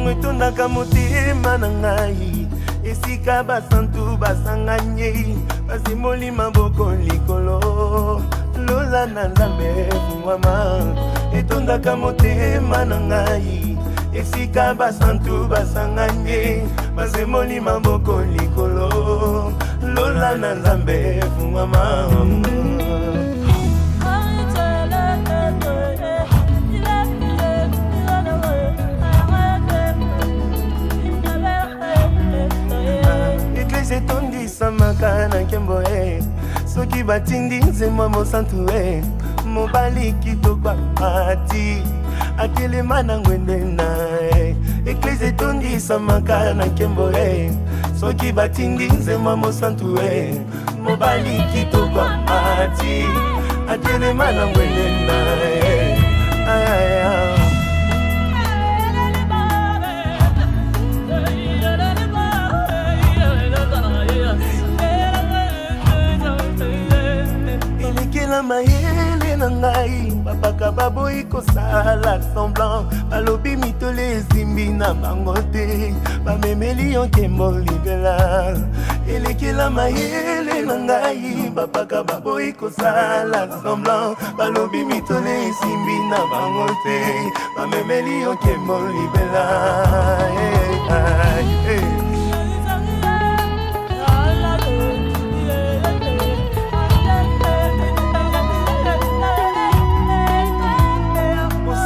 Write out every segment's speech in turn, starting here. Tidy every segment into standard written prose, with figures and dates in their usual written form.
etondaka motema na ngai esika basantu basanganye basimoli maboko likolo lola na nzambe mama etondaka motema na ngai esika basantu basanganye basimoli maboko likolo lola na nzambe mama etondisama na nkembo soki batindi nzembo mosantu mobali kitoko ati atelema na ngwende na eklise etondisamaka na nkembo soki batindi nzembo mosantu mobali kitoko ati atelema na ngwende na la mayele na ngai babaka baboyi kosala semblant balobi mitole ezimbi na bango te bamemeli yo nkembo libela elekela mayele na ngai babaka baboyi kosala semblant balobi mitole ezimbi na bango te bamemeli yo nkembo libela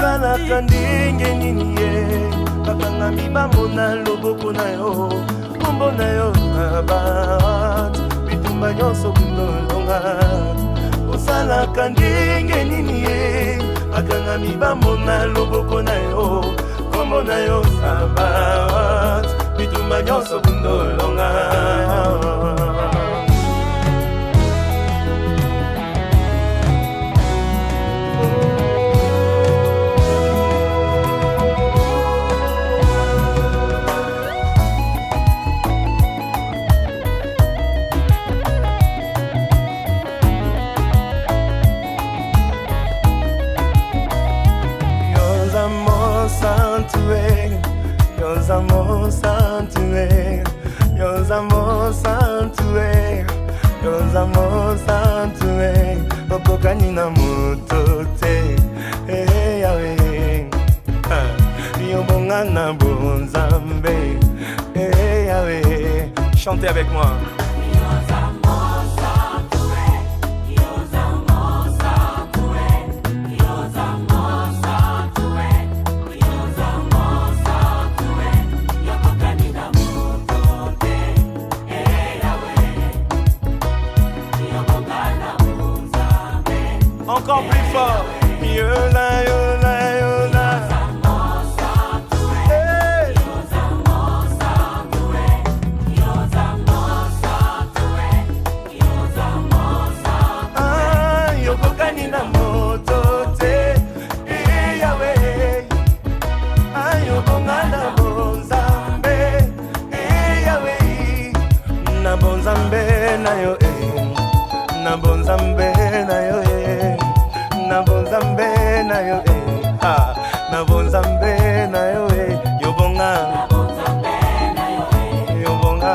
osalaka ndenge nini bakanga mibambo na loboko na yo kombo na yo na bato bitumba nyonso kundolonga osalaka ndenge nini bakanga mibambo na loboko na yo kombo na yo na bato bitumba nyonso kundolonga Amor sanctuaire, Dios amor sanctuaire, Dios amor sanctuaire, okokani na moto te, Yahweh, yo bonga na bonzambe, Yahweh, chantez avec moi. Encore plus fort. Yola, yola, yola. Hey. Ah, yokokani na moto te. Yahweh. Ah, yobonga na bonzambe. Yahweh. Na bonzambe na yo. Na bonzambe na yo. Na bonzambe na yo na bonzambe na yo yobonga na bonzambe na yo yobonga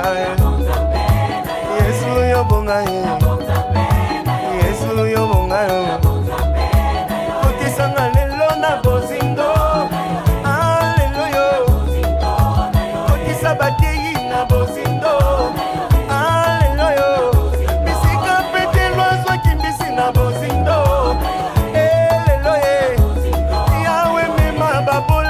Yesu yobonga Yesu yobonga kotisanga lelo na bozindo alleluya kotisa bateyi na bozindo alleluya bisika pete lwazwa kimbisi na bozindo Yahweh me ma babul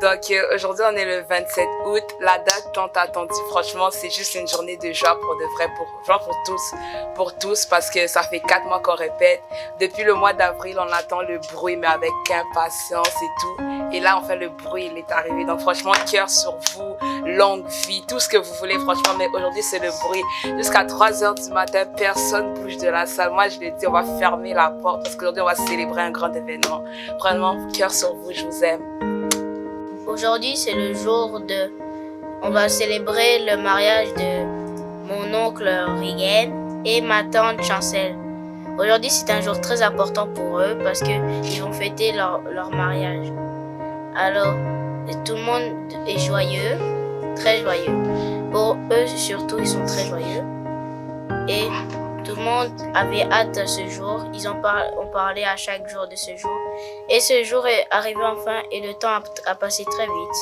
Donc aujourd'hui on est le 27 août, la date tant attendue, franchement c'est juste une journée de joie pour de vrai, pour tous parce que ça fait 4 mois qu'on répète. Depuis le mois d'avril on attend le bruit mais avec impatience et tout. Et là enfin le bruit il est arrivé, donc franchement cœur sur vous, longue vie, tout ce que vous voulez franchement, mais aujourd'hui c'est le bruit. Jusqu'à 3h du matin, personne bouge de la salle. Moi je le dis, on va fermer la porte parce qu'aujourd'hui on va célébrer un grand événement. Vraiment cœur sur vous, je vous aime. Aujourd'hui, c'est le jour de... On va célébrer le mariage de mon oncle Regan et ma tante Chancel. Aujourd'hui, c'est un jour très important pour eux parce qu'ils vont fêter leur mariage. Alors, tout le monde est joyeux, très joyeux. Pour eux, surtout, ils sont très joyeux. Et tout le monde avait hâte de ce jour. On parlait à chaque jour de ce jour. Et ce jour est arrivé enfin et le temps a passé très vite.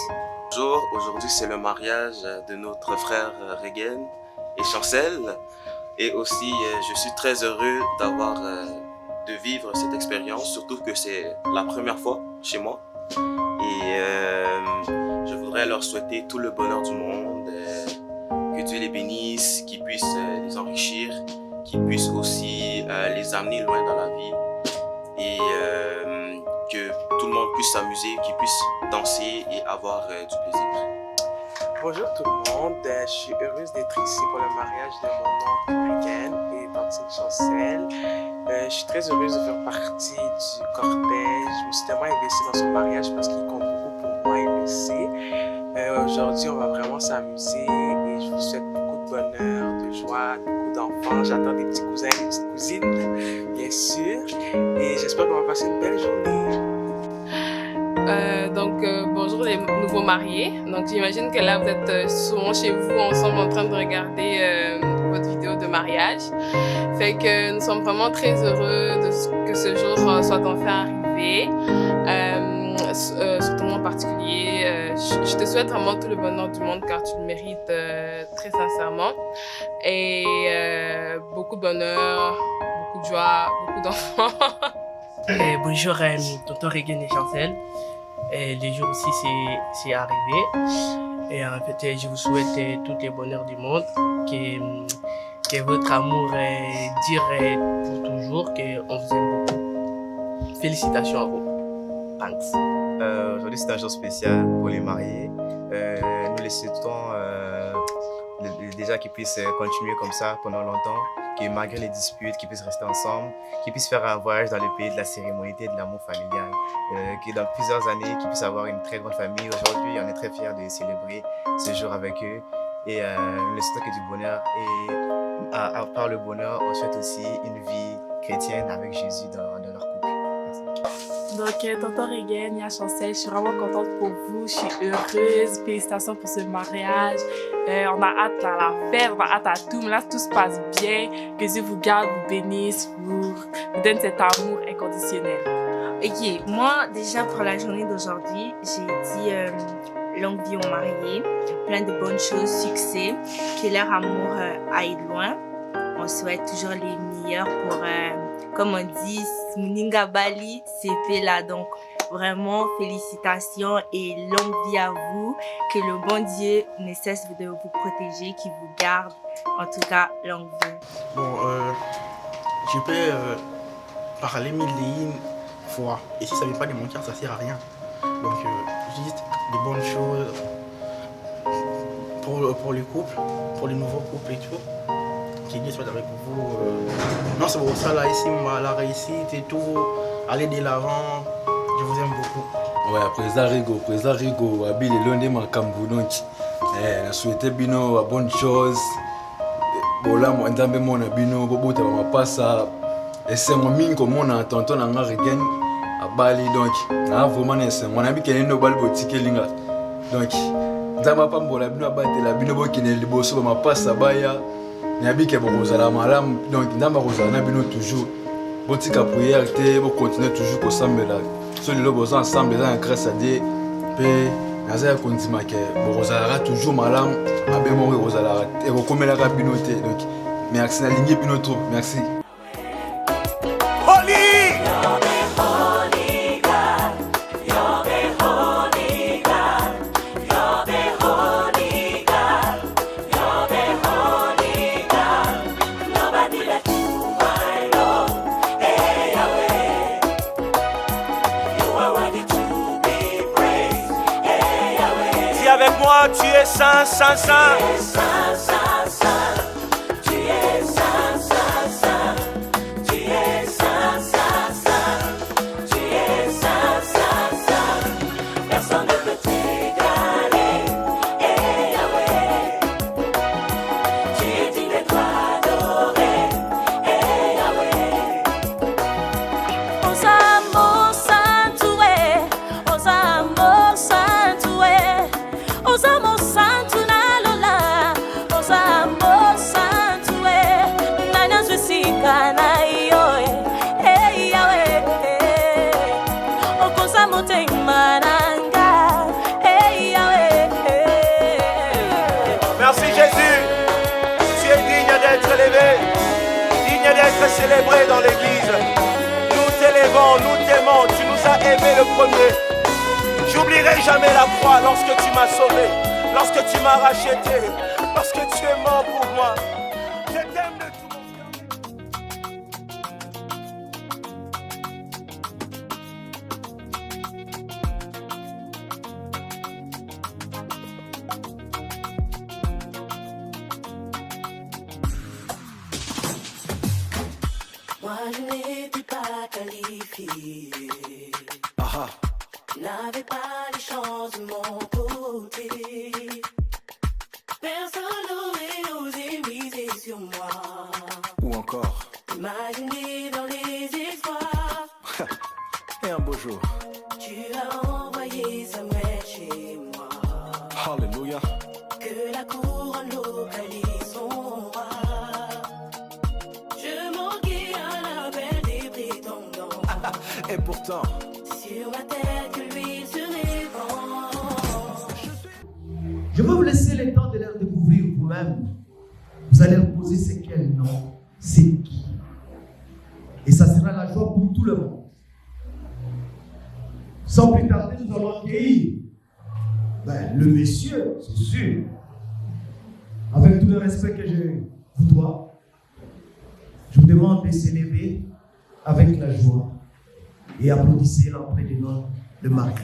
Bonjour, aujourd'hui c'est le mariage de notre frère Regan et Chancel. Et aussi, je suis très heureux de vivre cette expérience, surtout que c'est la première fois chez moi. Et je voudrais leur souhaiter tout le bonheur du monde, que Dieu les bénisse, qu'il puisse les enrichir, qu'il puisse aussi les amener loin dans la vie et que tout le monde puisse s'amuser, qu'ils puissent danser et avoir du plaisir. Bonjour tout le monde, je suis heureuse d'être ici pour le mariage de mon oncle Regan et tante Chancel. Je suis très heureuse de faire partie du cortège. Je me suis tellement investie dans son mariage parce qu'il compte beaucoup pour moi, il le sait. Aujourd'hui, on va vraiment s'amuser et je vous souhaite beaucoup de bonheur, de joie, beaucoup d'enfants. J'attends des petits cousins et des petites cousines, bien sûr. Et j'espère qu'on va passer une belle journée. Bonjour les nouveaux mariés. Donc j'imagine que là vous êtes souvent chez vous ensemble en train de regarder votre vidéo de mariage. Fait que nous sommes vraiment très heureux que ce jour soit enfin arrivé. Surtout en particulier, je te souhaite vraiment tout le bonheur du monde car tu le mérites très sincèrement. Et beaucoup de bonheur, beaucoup de joie, beaucoup d'enfants. Bonjour, tonton Regan et Chancel. Les jours aussi, c'est arrivé. Et en fait, je vous souhaite tous les bonheurs du monde. Que votre amour dure pour toujours. Qu'on vous aime beaucoup. Félicitations à vous. Thanks. Aujourd'hui, c'est un jour spécial pour les mariés. Nous les souhaitons déjà qu'ils puissent continuer comme ça pendant longtemps, que malgré les disputes, qu'ils puissent rester ensemble, qu'ils puissent faire un voyage dans le pays de la cérémonité et de l'amour familial, que dans plusieurs années, qu'ils puissent avoir une très grande famille. Aujourd'hui, on est très fiers de célébrer ce jour avec eux et nous les souhaitons que du bonheur. Et à part le bonheur, on souhaite aussi une vie chrétienne avec Jésus dans leur couple. Donc, tonton Regan et Chancel, je suis vraiment contente pour vous, je suis heureuse, félicitations pour ce mariage. On a hâte à la fête, on a hâte à tout, mais là tout se passe bien, que Dieu vous garde, vous bénisse, vous donne cet amour inconditionnel. Ok, moi déjà pour la journée d'aujourd'hui, j'ai dit longue vie aux mariés, plein de bonnes choses, succès, que leur amour aille loin. On souhaite toujours les meilleurs pour, comme on dit, Muninga Bali, c'est fait là. Donc vraiment félicitations et longue vie à vous. Que le bon Dieu ne cesse de vous protéger, qu'il vous garde. En tout cas, longue vie. Bon, je peux parler mille et une fois. Et si ça ne vient pas de mon cœur, ça ne sert à rien. Donc, juste des bonnes choses pour le couple, pour les nouveaux couples et tout. Qui Dieu soit avec vous. Non, c'est pour ça, là, ici, la réussite et tout. Aller de l'avant. Je vous aime beaucoup. Ouais, président Rigo, Abi le long de ma Cambodge. Je souhaitais bino bonne chose. Bola mo ndambe mona bino bobuta ba mapasa. Et c'est moi mingo mona tonton nga Regan à Bali donc. Na vraiment c'est mon ami qui est no bal boutique linga. Donc, ndama pambola bino abatela bino bokine liboso ba mapasa baya. Nabi ke bokozala malam donc ndamba kozala bino toujours. Botika prière te bo continuer toujours ko sambela. So les lobos ensemble dans grâce à Dieu. Pe naza kondima ke bokozala toujours malam abe mo kozala e ko komela ka bino te donc merci na ligne bino trop merci. Holy God, you're the holy God. avec moi, tu es saint, saint, saint. Tu es saint, saint, saint. Tu es saint, saint, saint. Tu es saint, saint, saint. Personne ne peut t'égaler. Eh Yahweh, tu es digne d'être adoré. Eh Yahweh. Osamo Santué, Osamo Santué, Osamo Santu Nalola, Osamo Santué, Nana Zwisika na Yoe, eh Yahweh, Okosamo Mananga, eh Yahweh. Merci Jésus, tu es digne d'être élevé, digne d'être célébré dans l'église. Nous t'élèvons, nous t'aimons, tu nous as aimés le premier. J'oublierai jamais la croix lorsque tu m'as sauvé, lorsque tu m'as racheté, lorsque tu es mort pour moi. Je t'aime de tout mon cœur. Moi je n'étais pas qualifié. N'avais pas les chances de mon côté. Personne n'aurait osé miser sur moi. Ou encore. Imaginer dans les espoirs. Et un beau jour. Tu as envoyé Samuel chez moi. Alléluia. Que la couronne localise son roi. Je manquais à l'appel des prétendants. Et pourtant. Sur ma tête que lui se répand. Je vais vous laisser le temps de les découvrir vous-même. Vous allez vous poser c'est quel nom, c'est qui. Et ça sera la joie pour tout le monde. Sans plus tarder, nous allons accueillir le monsieur, c'est sûr. Avec tout le respect que je vous dois, je vous demande de s'élever avec la joie et applaudissez l'entrée de notre marié.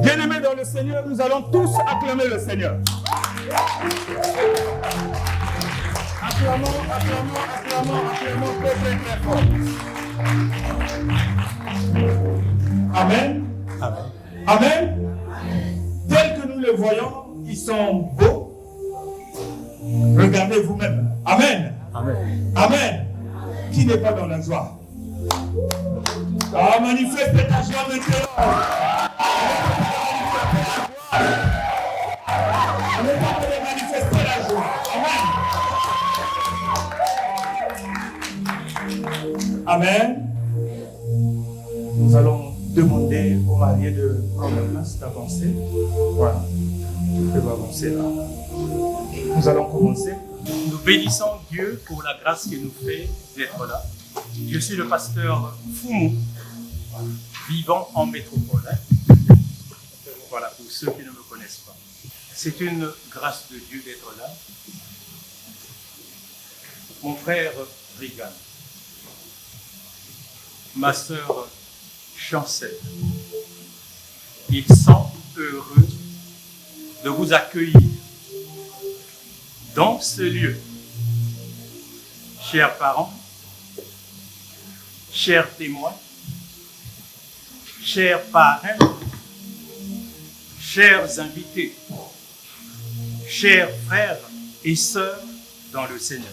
Bien-aimés dans le Seigneur, nous allons tous acclamer le Seigneur. Acclamons, acclamons, acclamons, acclamons très très très fort. Amen. Amen. Amen. Tels que nous les voyons, ils sont beaux. Regardez vous-même. Amen. Amen. Amen. Qui n'est pas dans la joie? Ah, manifeste ta joie maintenant. On est capable de manifester la joie. Amen. Amen. Nous allons demander aux mariés de prendre place, d'avancer. Voilà. Tu peux avancer là. Nous allons commencer. Nous bénissons Dieu pour la grâce qu'il nous fait d'être là. Je suis le pasteur Foumou, vivant en métropole. Voilà, pour ceux qui ne me connaissent pas. C'est une grâce de Dieu d'être là. Mon frère Regan, ma sœur Chancel, ils sont heureux de vous accueillir dans ce lieu. Chers parents, chers témoins, chers parrains, chers invités, chers frères et sœurs dans le Seigneur.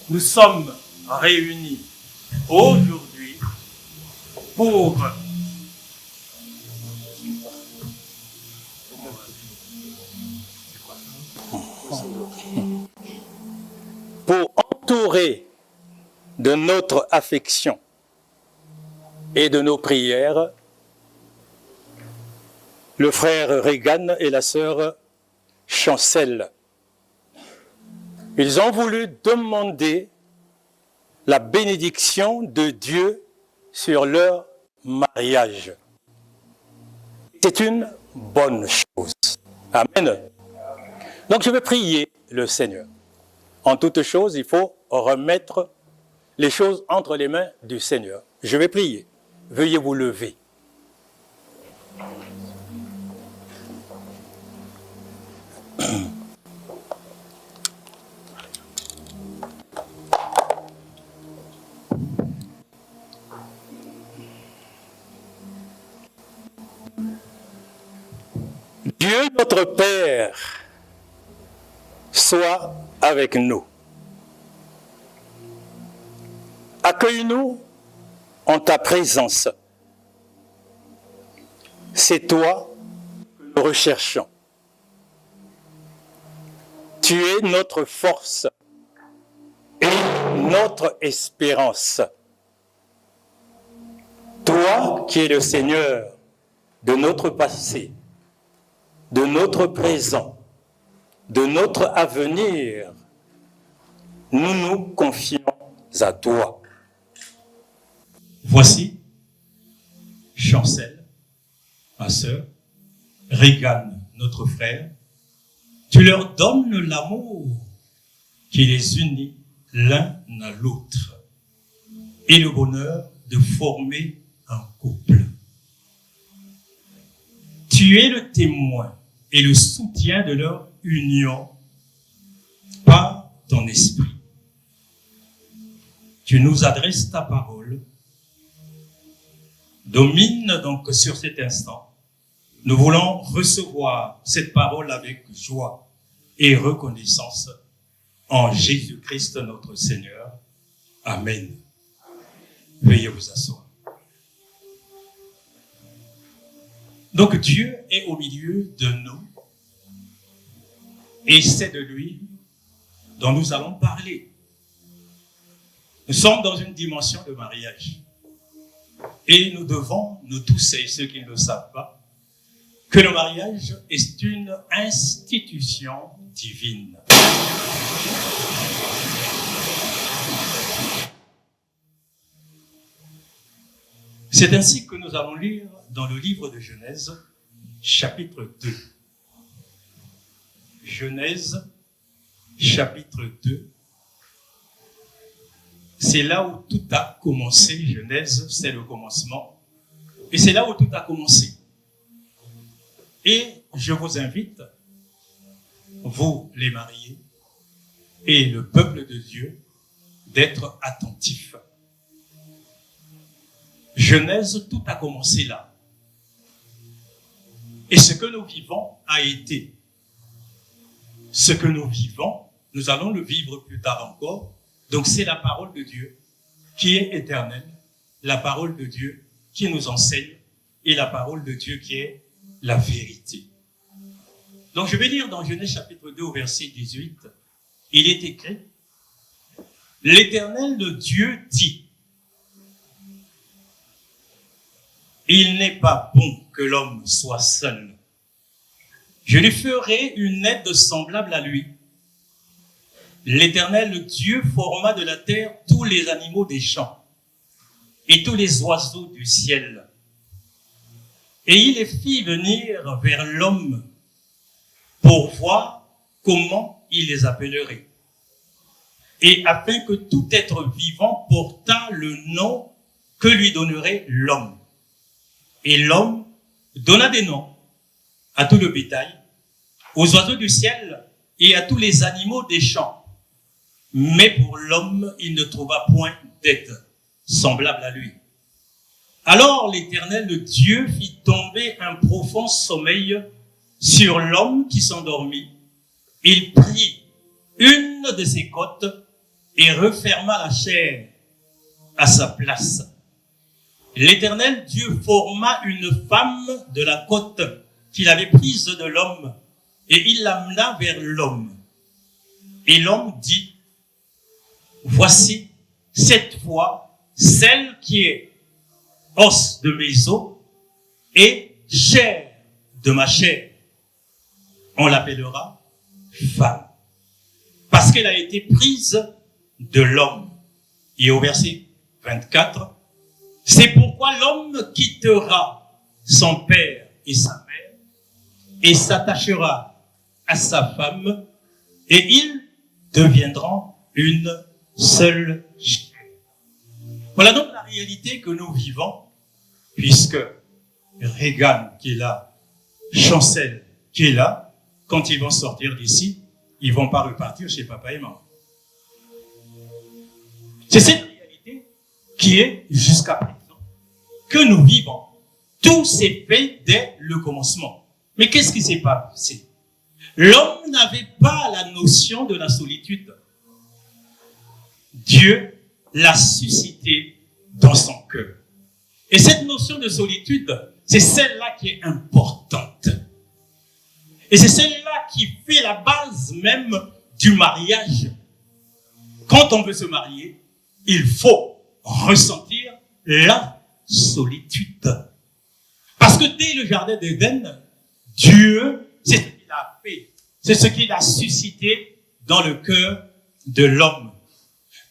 Nous sommes réunis aujourd'hui pour entourer de notre affection et de nos prières le frère Regan et la sœur Chancel. Ils ont voulu demander la bénédiction de Dieu sur leur mariage. C'est une bonne chose. Amen. Donc je vais prier le Seigneur. En toute chose, il faut remettre les choses entre les mains du Seigneur. Je vais prier. Veuillez vous lever. Dieu notre Père soit avec nous. Accueille-nous en ta présence. C'est toi que nous recherchons. Tu es notre force et notre espérance. Toi qui es le Seigneur de notre passé, de notre présent, de notre avenir, nous nous confions à toi. Voici Chancel, ma sœur, Regan, notre frère. Tu leur donnes l'amour qui les unit l'un à l'autre et le bonheur de former un couple. Tu es le témoin et le soutien de leur union par ton esprit. Tu nous adresses ta parole. Domine donc sur cet instant. Nous voulons recevoir cette parole avec joie et reconnaissance en Jésus-Christ notre Seigneur. Amen. Veuillez vous asseoir. Donc Dieu est au milieu de nous et c'est de lui dont nous allons parler. Nous sommes dans une dimension de mariage. Et nous devons, nous tous et ceux qui ne le savent pas, que le mariage est une institution divine. C'est ainsi que nous allons lire dans le livre de Genèse, chapitre 2. Genèse, chapitre 2. C'est là où tout a commencé. Genèse, c'est le commencement. Et c'est là où tout a commencé. Et je vous invite, vous les mariés et le peuple de Dieu, d'être attentifs. Genèse, tout a commencé là. Et ce que nous vivons a été. Ce que nous vivons, nous allons le vivre plus tard encore. Donc c'est la parole de Dieu qui est éternelle, la parole de Dieu qui nous enseigne et la parole de Dieu qui est la vérité. Donc je vais lire dans Genèse chapitre 2 au verset 18, il est écrit, « L'Éternel le Dieu dit, il n'est pas bon que l'homme soit seul. Je lui ferai une aide semblable à lui. L'Éternel Dieu forma de la terre tous les animaux des champs et tous les oiseaux du ciel. Et il les fit venir vers l'homme pour voir comment il les appellerait. Et afin que tout être vivant portât le nom que lui donnerait l'homme. Et l'homme donna des noms à tout le bétail, aux oiseaux du ciel et à tous les animaux des champs. Mais pour l'homme, il ne trouva point d'aide semblable à lui. Alors l'Éternel, le Dieu, fit tomber un profond sommeil sur l'homme qui s'endormit. Il prit une de ses côtes et referma la chair à sa place. L'Éternel Dieu forma une femme de la côte qu'il avait prise de l'homme et il l'amena vers l'homme. Et l'homme dit, voici cette fois celle qui est os de mes os et chair de ma chair. On l'appellera femme, parce qu'elle a été prise de l'homme. Et au verset 24, c'est pourquoi l'homme quittera son père et sa mère et s'attachera à sa femme et ils deviendront une seule chair. Voilà donc la réalité que nous vivons, puisque Regan qui est là, Chancel qui est là, quand ils vont sortir d'ici, ils vont pas repartir chez papa et maman. C'est cette réalité qui est jusqu'à présent que nous vivons. Tout s'est fait dès le commencement. Mais qu'est-ce qui s'est passé? L'homme n'avait pas la notion de la solitude. Dieu l'a suscité dans son cœur. Et cette notion de solitude, c'est celle-là qui est importante. Et c'est celle-là qui fait la base même du mariage. Quand on veut se marier, il faut ressentir la solitude. Parce que dès le jardin d'Éden, Dieu, c'est ce qu'il a fait. C'est ce qu'il a suscité dans le cœur de l'homme.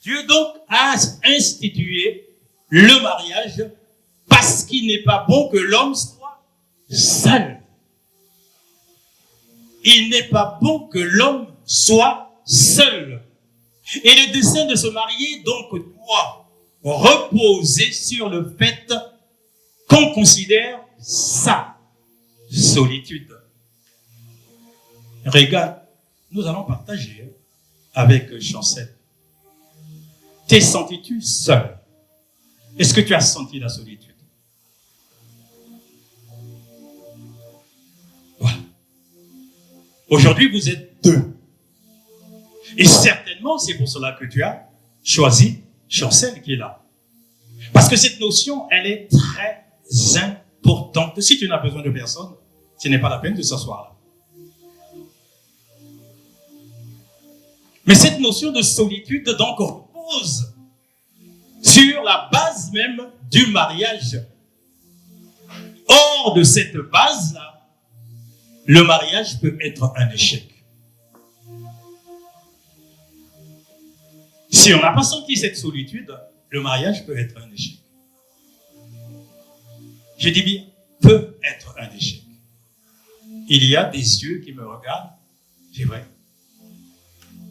Dieu donc a institué le mariage parce qu'il n'est pas bon que l'homme soit seul. Il n'est pas bon que l'homme soit seul. Et le dessein de se marier donc doit reposer sur le fait qu'on considère sa solitude. Regarde, nous allons partager avec Chancel. T'es senti-tu seul? Est-ce que tu as senti la solitude? Voilà. Aujourd'hui, vous êtes deux. Et certainement, c'est pour cela que tu as choisi Chancel qui est là. Parce que cette notion, elle est très importante. Si tu n'as besoin de personne, ce n'est pas la peine de s'asseoir là. Mais cette notion de solitude, donc, repose sur la base même du mariage. Hors de cette base-là, le mariage peut être un échec. Si on n'a pas senti cette solitude, le mariage peut être un échec. Je dis bien, peut être un échec. Il y a des yeux qui me regardent, c'est vrai.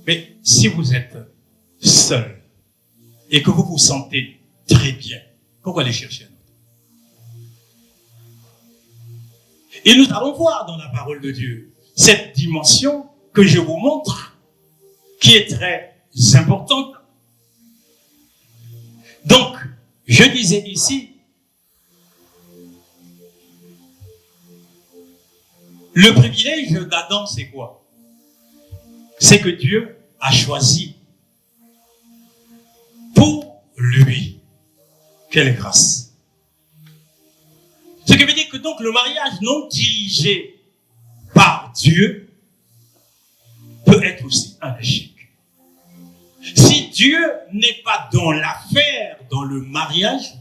Mais si vous êtes seul et que vous vous sentez très bien, pourquoi aller chercher un autre? Et nous allons voir dans la parole de Dieu cette dimension que je vous montre, qui est très importante. Donc, je disais ici, le privilège d'Adam, c'est quoi? C'est que Dieu a choisi pour lui. Quelle grâce! Ce qui veut dire que donc le mariage non dirigé par Dieu peut être aussi un échec. Si Dieu n'est pas dans l'affaire, dans le mariage,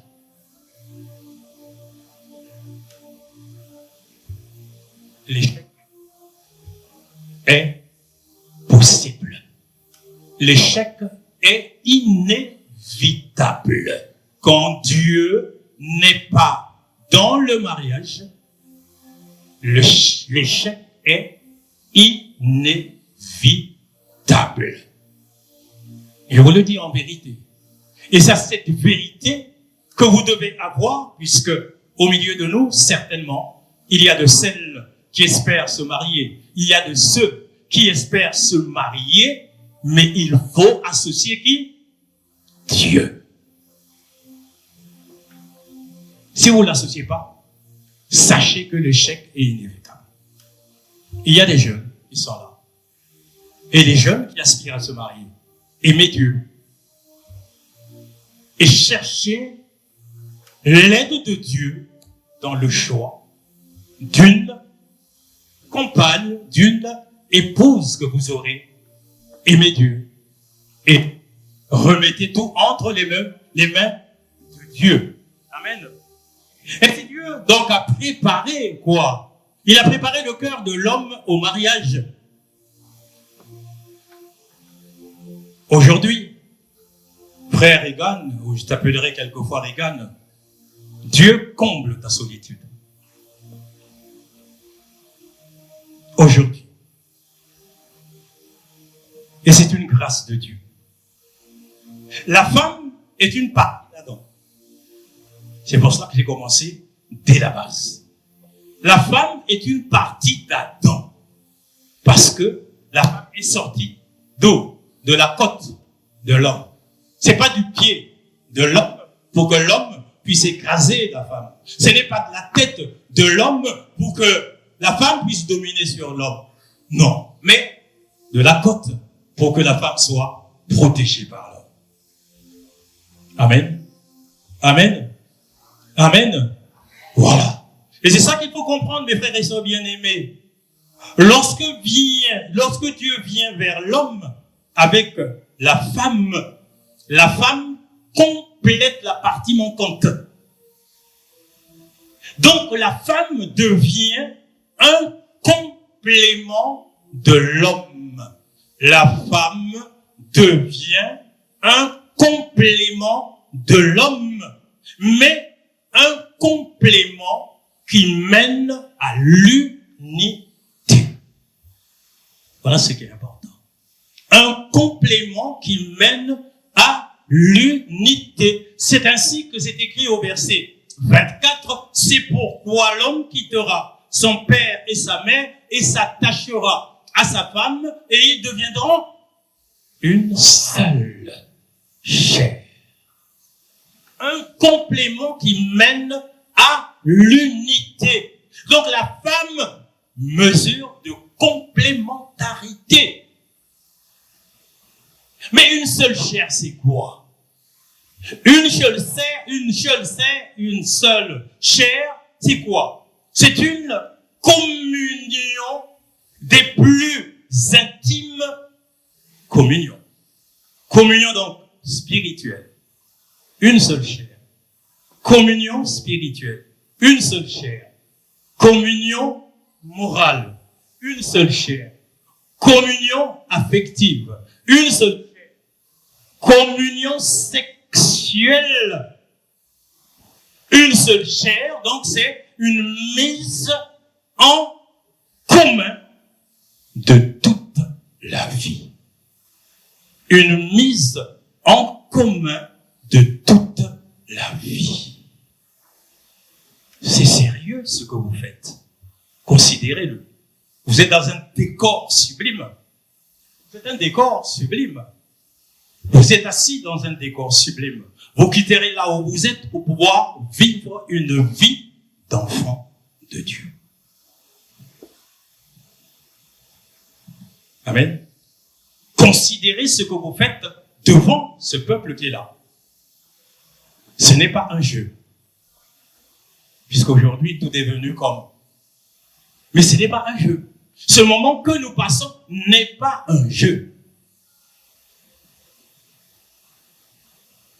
l'échec est possible. L'échec est inévitable. Quand Dieu n'est pas dans le mariage, l'échec est inévitable. Je vous le dis en vérité. Et c'est cette vérité que vous devez avoir, puisque au milieu de nous, certainement, il y a de celles qui espèrent se marier. Il y a de ceux qui espèrent se marier, mais il faut associer qui? Dieu. Si vous ne l'associez pas, sachez que l'échec est inévitable. Il y a des jeunes qui sont là. Et les jeunes qui aspirent à se marier. Aimez Dieu. Et cherchez l'aide de Dieu dans le choix d'une compagne, d'une épouse que vous aurez. Aimez Dieu. Et remettez tout entre les mains de Dieu. Amen. Et c'est Dieu donc a préparé quoi? Il a préparé le cœur de l'homme au mariage. Aujourd'hui, frère Regan, ou je t'appellerai quelquefois Regan, Dieu comble ta solitude. Aujourd'hui. Et c'est une grâce de Dieu. La femme est une partie d'Adam. C'est pour ça que j'ai commencé dès la base. La femme est une partie d'Adam. Parce que la femme est sortie d'où? De la côte de l'homme. C'est pas du pied de l'homme pour que l'homme puisse écraser la femme. Ce n'est pas de la tête de l'homme pour que la femme puisse dominer sur l'homme. Non. Mais de la côte pour que la femme soit protégée par l'homme. Amen. Amen. Amen. Voilà. Et c'est ça qu'il faut comprendre, mes frères et sœurs bien-aimés. Lorsque Dieu vient vers l'homme avec la femme complète la partie manquante. Donc la femme devient un complément de l'homme. La femme devient un complément de l'homme, mais un complément qui mène à l'unité. Voilà ce qui est important. Un complément qui mène à l'unité. C'est ainsi que c'est écrit au verset 24. C'est pourquoi l'homme quittera son père et sa mère et s'attachera à sa femme et ils deviendront une seule chair. Un complément qui mène à l'unité. Donc la femme mesure de complémentarité. Mais une seule chair, c'est quoi? Une seule chair, c'est quoi? C'est une communion des plus intimes communion. Communion donc spirituelle. Une seule chair. Communion spirituelle. Une seule chair. Communion morale. Une seule chair. Communion affective. Une seule chair. Communion sexuelle. Une seule chair. Donc c'est une mise en commun de toute la vie. Une mise en commun de toute la vie. C'est sérieux ce que vous faites. Considérez-le. Vous êtes dans un décor sublime. C'est un décor sublime. Vous êtes assis dans un décor sublime. Vous quitterez là où vous êtes pour pouvoir vivre une vie d'enfant de Dieu. Amen. Considérez ce que vous faites devant ce peuple qui est là. Ce n'est pas un jeu. Puisqu'aujourd'hui, tout est devenu comme. Mais ce n'est pas un jeu. Ce moment que nous passons n'est pas un jeu.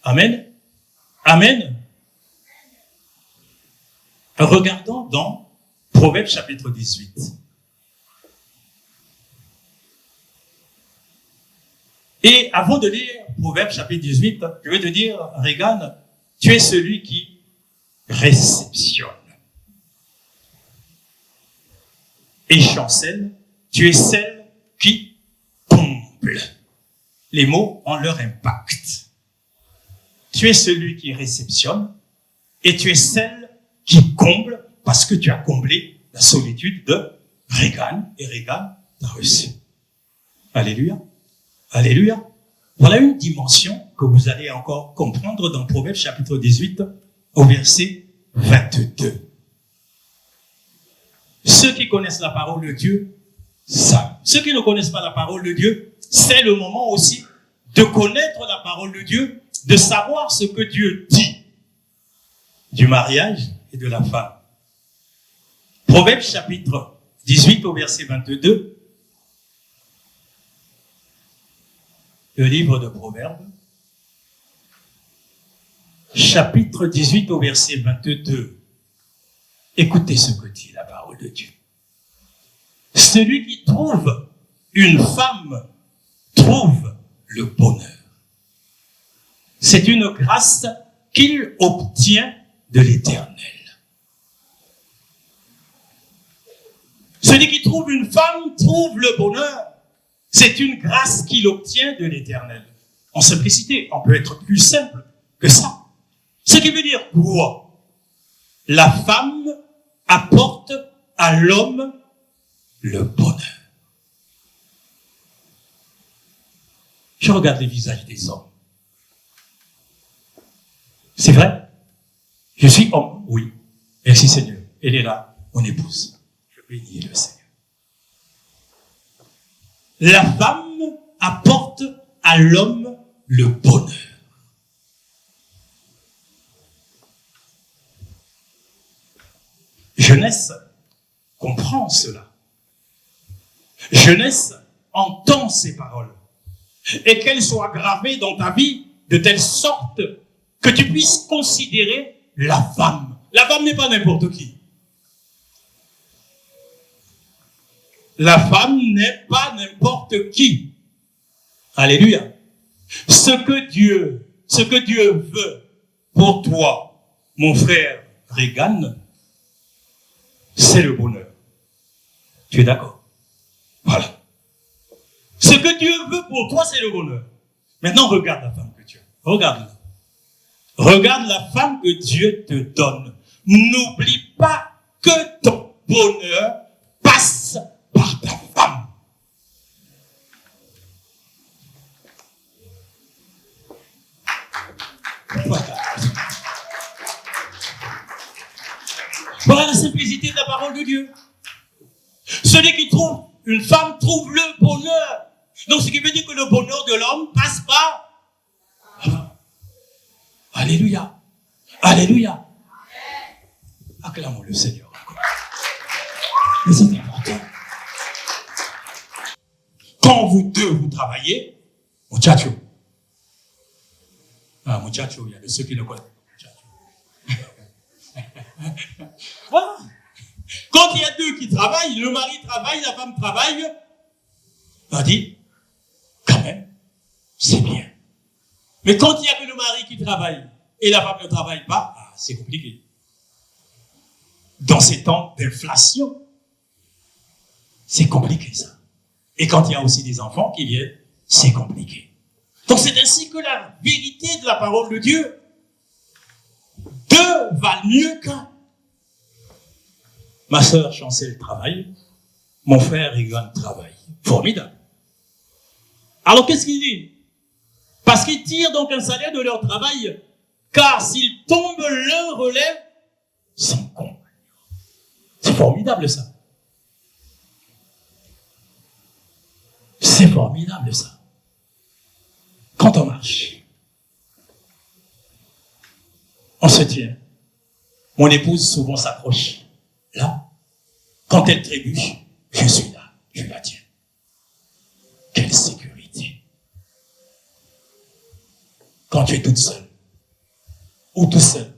Amen. Amen. Regardons dans Proverbes chapitre 18. Et avant de lire Proverbes chapitre 18, je vais te dire, Regan, tu es celui qui réceptionne. Et Chancel, tu es celle qui comble. Les mots ont leur impact. Tu es celui qui réceptionne et tu es celle qui comble parce que tu as comblé la solitude de Regan et Regan t'a reçu. Alléluia. Alléluia. Voilà une dimension que vous allez encore comprendre dans Proverbes chapitre 18 au verset 22. Ceux qui connaissent la parole de Dieu savent. Ceux qui ne connaissent pas la parole de Dieu, c'est le moment aussi de connaître la parole de Dieu, de savoir ce que Dieu dit du mariage et de la femme. Proverbes chapitre 18 au verset 22. Le livre de Proverbes, chapitre 18 au verset 22. Écoutez ce que dit la parole de Dieu. Celui qui trouve une femme trouve le bonheur. C'est une grâce qu'il obtient de l'Éternel. Celui qui trouve une femme trouve le bonheur. C'est une grâce qu'il obtient de l'Éternel. En simplicité, on peut être plus simple que ça. Ce qui veut dire quoi? La femme apporte à l'homme le bonheur. Je regarde les visages des hommes. C'est vrai? Je suis homme, oui. Merci Seigneur. Elle est là, mon épouse. Je bénis le Seigneur. La femme apporte à l'homme le bonheur. Jeunesse comprend cela. Jeunesse entend ces paroles. Et qu'elles soient gravées dans ta vie de telle sorte que tu puisses considérer la femme. La femme n'est pas n'importe qui. La femme n'est pas n'importe qui. Alléluia. Ce que Dieu veut pour toi, mon frère Regan, c'est le bonheur. Tu es d'accord? Voilà. Ce que Dieu veut pour toi, c'est le bonheur. Maintenant, regarde la femme que tu as. Regarde-la. Regarde la femme que Dieu te donne. N'oublie pas que ton bonheur passe par ta femme. Voilà la simplicité de la parole de Dieu. Celui qui trouve une femme trouve le bonheur. Donc ce qui veut dire que le bonheur de l'homme passe par... Alléluia. Alléluia. Acclamons le Seigneur. Mais c'est important. Quand vous deux, vous travaillez, Muchacho. Ah, muchacho, il y a de ceux qui le connaissent. Voilà. Quand il y a deux qui travaillent, le mari travaille, la femme travaille, on dit, quand même, c'est bien. Mais quand il n'y a que le mari qui travaille et la femme ne travaille pas, ah, c'est compliqué. Dans ces temps d'inflation, c'est compliqué ça. Et quand il y a aussi des enfants qui viennent, c'est compliqué. Donc c'est ainsi que la vérité de la parole de Dieu, deux valent mieux qu'un. Ma sœur Chancel travaille, mon frère Egan travaille. Formidable. Alors qu'est-ce qu'il dit? Parce qu'ils tirent donc un salaire de leur travail, car s'ils tombent, l'un relève son compagnon. C'est formidable ça. C'est formidable ça. Quand on marche, on se tient. Mon épouse souvent s'accroche. Là, quand elle trébuche, je suis là, je la tiens. Quelle sécurité. Quand tu es toute seule, ou tout seul.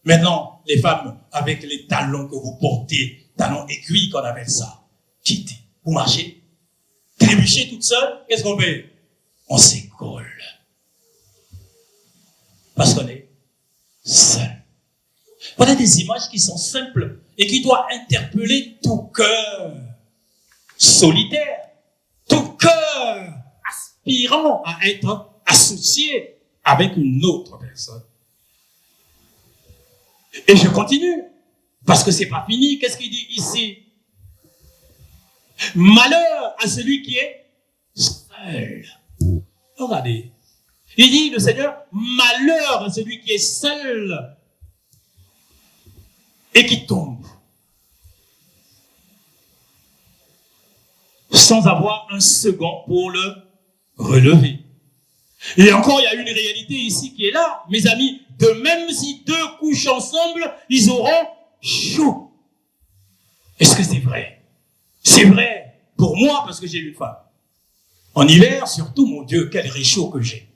Maintenant, les femmes, avec les talons que vous portez, talons aiguilles qu'on appelle ça, quittez. Vous marchez, trébuchez toute seule, qu'est-ce qu'on fait? On s'écolle. Parce qu'on est seul. Voilà des images qui sont simples et qui doivent interpeller tout cœur solitaire, tout cœur aspirant à être associé avec une autre personne. Et je continue, parce que c'est pas fini. Qu'est-ce qu'il dit ici? Malheur à celui qui est seul. Regardez. Il dit, le Seigneur, malheur à celui qui est seul et qui tombe sans avoir un second pour le relever. Et encore, il y a une réalité ici qui est là, mes amis. De même si deux couchent ensemble, ils auront chaud. Est-ce que c'est vrai? C'est vrai pour moi parce que j'ai une femme. En hiver, surtout, mon Dieu, quel réchaud que j'ai.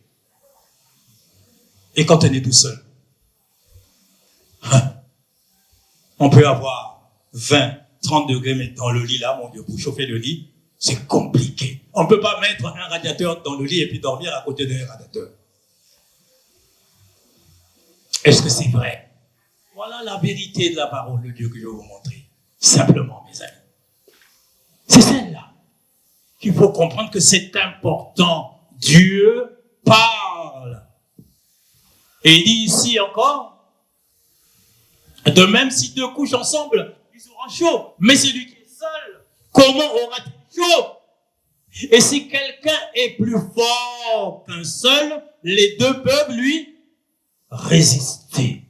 Et quand on est tout seul, on peut avoir 20, 30 degrés, mais dans le lit là, mon Dieu, pour chauffer le lit, c'est compliqué. On ne peut pas mettre un radiateur dans le lit et puis dormir à côté d'un radiateur. Est-ce que c'est vrai? Voilà la vérité de la parole de Dieu que je vais vous montrer. Simplement, mes amis. C'est celle-là qu'il faut comprendre que c'est important. Dieu parle. Et il dit ici encore, de même si deux couchent ensemble, ils auront chaud. Mais celui qui est seul, comment aura-t-il chaud? Et si quelqu'un est plus fort qu'un seul, les deux peuvent lui résister.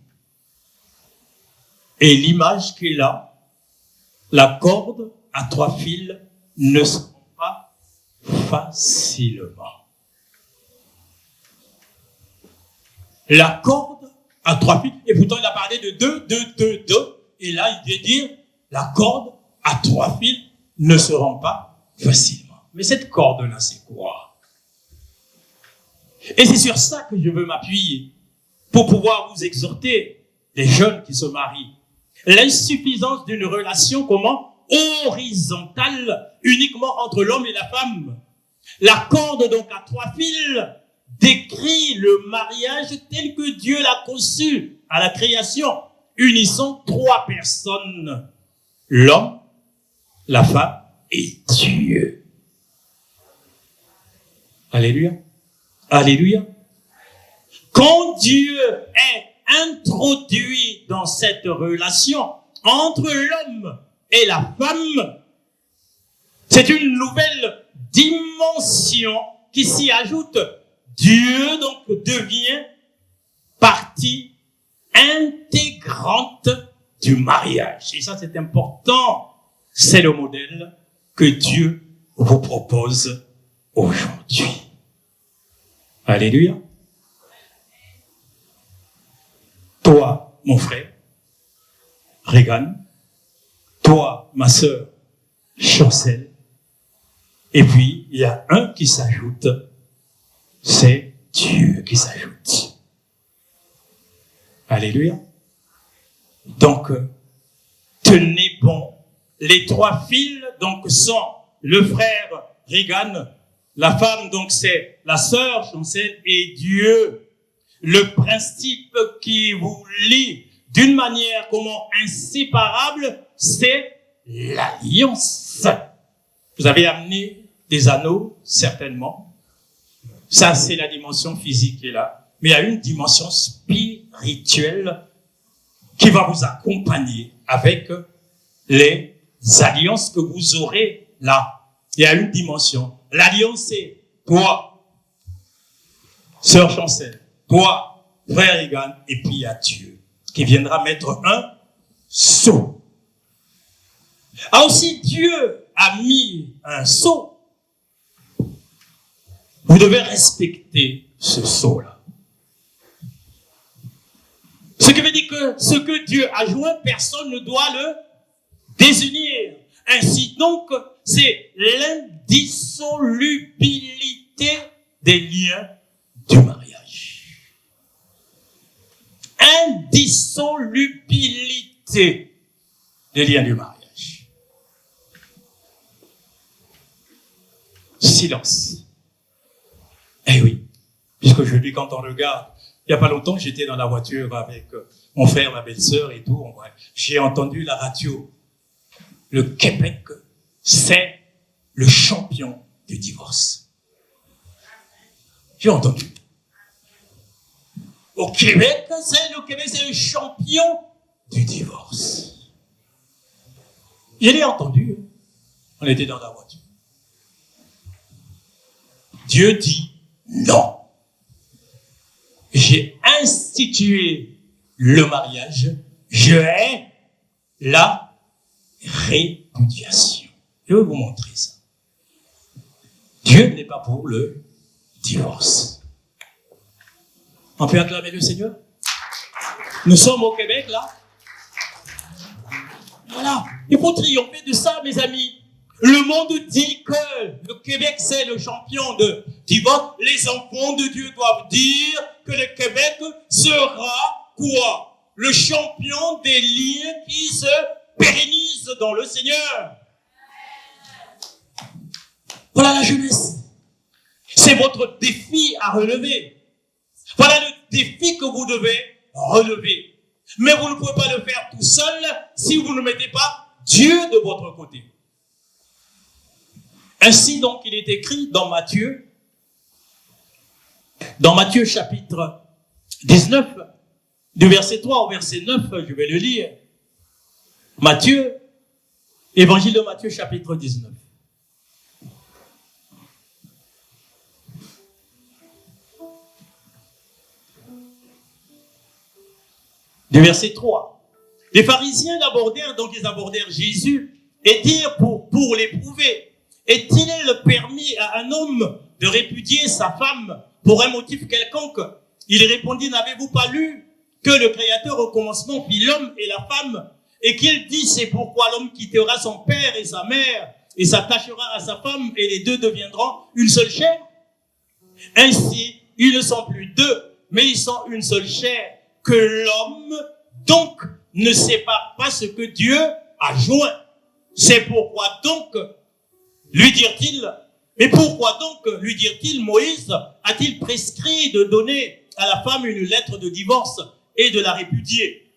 Et l'image qui est là, la corde à 3 fils ne se rompt pas facilement. La corde à 3 fils, et pourtant il a parlé de 2, et là il veut dire la corde à 3 fils ne se rompt pas facilement. Mais cette corde-là, c'est quoi? Et c'est sur ça que je veux m'appuyer pour pouvoir vous exhorter, les jeunes qui se marient. L'insuffisance d'une relation, comment? Horizontale, uniquement entre l'homme et la femme. La corde, donc, à 3 fils, décrit le mariage tel que Dieu l'a conçu à la création, unissant 3 personnes. L'homme, la femme et Dieu. Alléluia. Alléluia. Quand Dieu est introduit dans cette relation entre l'homme et la femme, c'est une nouvelle dimension qui s'y ajoute. Dieu donc devient partie intégrante du mariage. Et ça, c'est important. C'est le modèle que Dieu vous propose aujourd'hui. Alléluia. Toi, mon frère, Regan, toi, ma sœur, Chancel, et puis il y a un qui s'ajoute, c'est Dieu qui s'ajoute. Alléluia. Donc, tenez bon. Les trois fils, donc, sont le frère Regan, la femme, donc, c'est la sœur Chancel et Dieu. Le principe qui vous lie d'une manière comment inséparable, c'est l'alliance. Vous avez amené des anneaux, certainement. Ça, c'est la dimension physique qui est là. Mais il y a une dimension spirituelle qui va vous accompagner avec les alliances que vous aurez là. Il y a une dimension. L'alliance, c'est toi, sœur Chancel, toi, frère Egan, et puis il y a Dieu qui viendra mettre un sceau. Ah, aussi, Dieu a mis un sceau. Vous devez respecter ce sceau-là. Ce qui veut dire que ce que Dieu a joint, personne ne doit le désunir. Ainsi donc, c'est l'indissolubilité des liens du mariage. Indissolubilité des liens du mariage. Silence. Eh oui, puisque je dis quand on regarde, il n'y a pas longtemps, j'étais dans la voiture avec mon frère, ma belle-sœur et tout. J'ai entendu la radio. Le Québec, c'est le champion du divorce. J'ai entendu. Au Québec, c'est le champion du divorce. Je l'ai entendu. On était dans la voiture. Dieu dit non. J'ai institué le mariage. Je hais la répudiation. Je vais vous montrer ça. Dieu n'est pas pour le divorce. On peut acclamer le Seigneur? Nous sommes au Québec, là. Voilà. Il faut triompher de ça, mes amis. Le monde dit que le Québec, c'est le champion de divorce. Les enfants de Dieu doivent dire que le Québec sera quoi? Le champion des liens qui se pérennisent dans le Seigneur. Voilà la jeunesse. C'est votre défi à relever. Voilà le défi que vous devez relever. Mais vous ne pouvez pas le faire tout seul si vous ne mettez pas Dieu de votre côté. Ainsi donc, il est écrit dans Matthieu chapitre 19, du verset 3 au verset 9, je vais le lire. Matthieu, évangile de Matthieu chapitre 19. Du verset 3. Les pharisiens l'abordèrent, donc ils abordèrent Jésus et dirent pour l'éprouver, est-il permis à un homme de répudier sa femme pour un motif quelconque? Il répondit, n'avez-vous pas lu que le Créateur au commencement fit l'homme et la femme, et qu'il dit, c'est pourquoi l'homme quittera son père et sa mère et s'attachera à sa femme et les deux deviendront une seule chair? Ainsi, ils ne sont plus deux, mais ils sont une seule chair. Que l'homme, donc, ne sépare pas ce que Dieu a joint. C'est pourquoi donc, lui dirent-ils, mais pourquoi donc, lui dirent-ils, Moïse a-t-il prescrit de donner à la femme une lettre de divorce et de la répudier?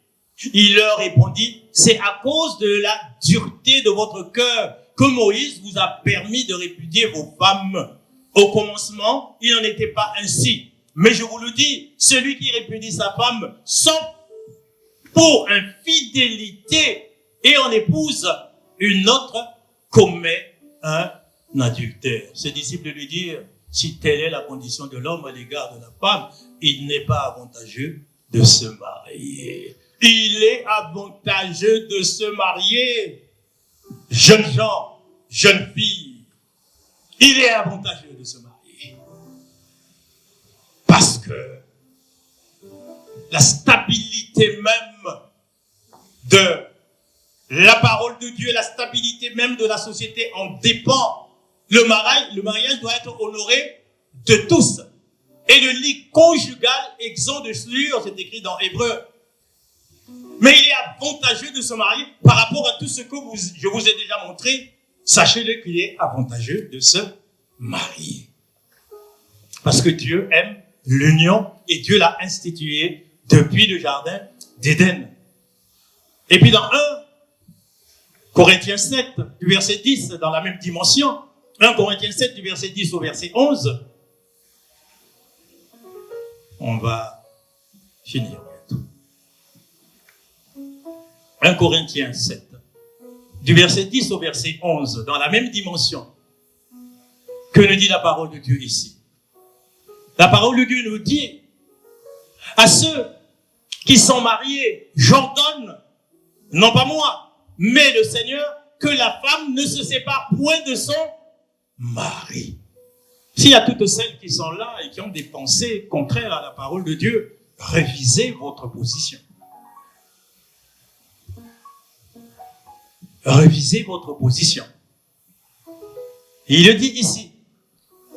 Il leur répondit, c'est à cause de la dureté de votre cœur que Moïse vous a permis de répudier vos femmes. Au commencement, il n'en était pas ainsi. Mais je vous le dis, celui qui répudie sa femme, sauf pour infidélité, et en épouse une autre, commet un adultère. Ses disciples lui dirent, si telle est la condition de l'homme à l'égard de la femme, il n'est pas avantageux de se marier. Il est avantageux de se marier. Jeunes gens, jeunes filles, il est avantageux de se marier. Parce que la stabilité même de la parole de Dieu, la stabilité même de la société en dépend. Le mariage doit être honoré de tous. et le lit conjugal exempt de souillure, c'est écrit dans Hébreu. Mais il est avantageux de se marier par rapport à tout ce que je vous ai déjà montré. Sachez-le qu'il est avantageux de se marier. Parce que Dieu aime l'union et Dieu l'a instituée depuis le jardin d'Éden. Et puis dans 1 Corinthiens 7, du verset 10, dans la même dimension, 1 Corinthiens 7, du verset 10 au verset 11, on va finir bientôt. 1 Corinthiens 7, du verset 10 au verset 11, dans la même dimension, que nous dit la parole de Dieu ici. La parole de Dieu nous dit à ceux qui sont mariés, j'ordonne, non pas moi, mais le Seigneur, que la femme ne se sépare point de son mari. S'il y a toutes celles qui sont là et qui ont des pensées contraires à la parole de Dieu, révisez votre position. Révisez votre position. Il le dit ici,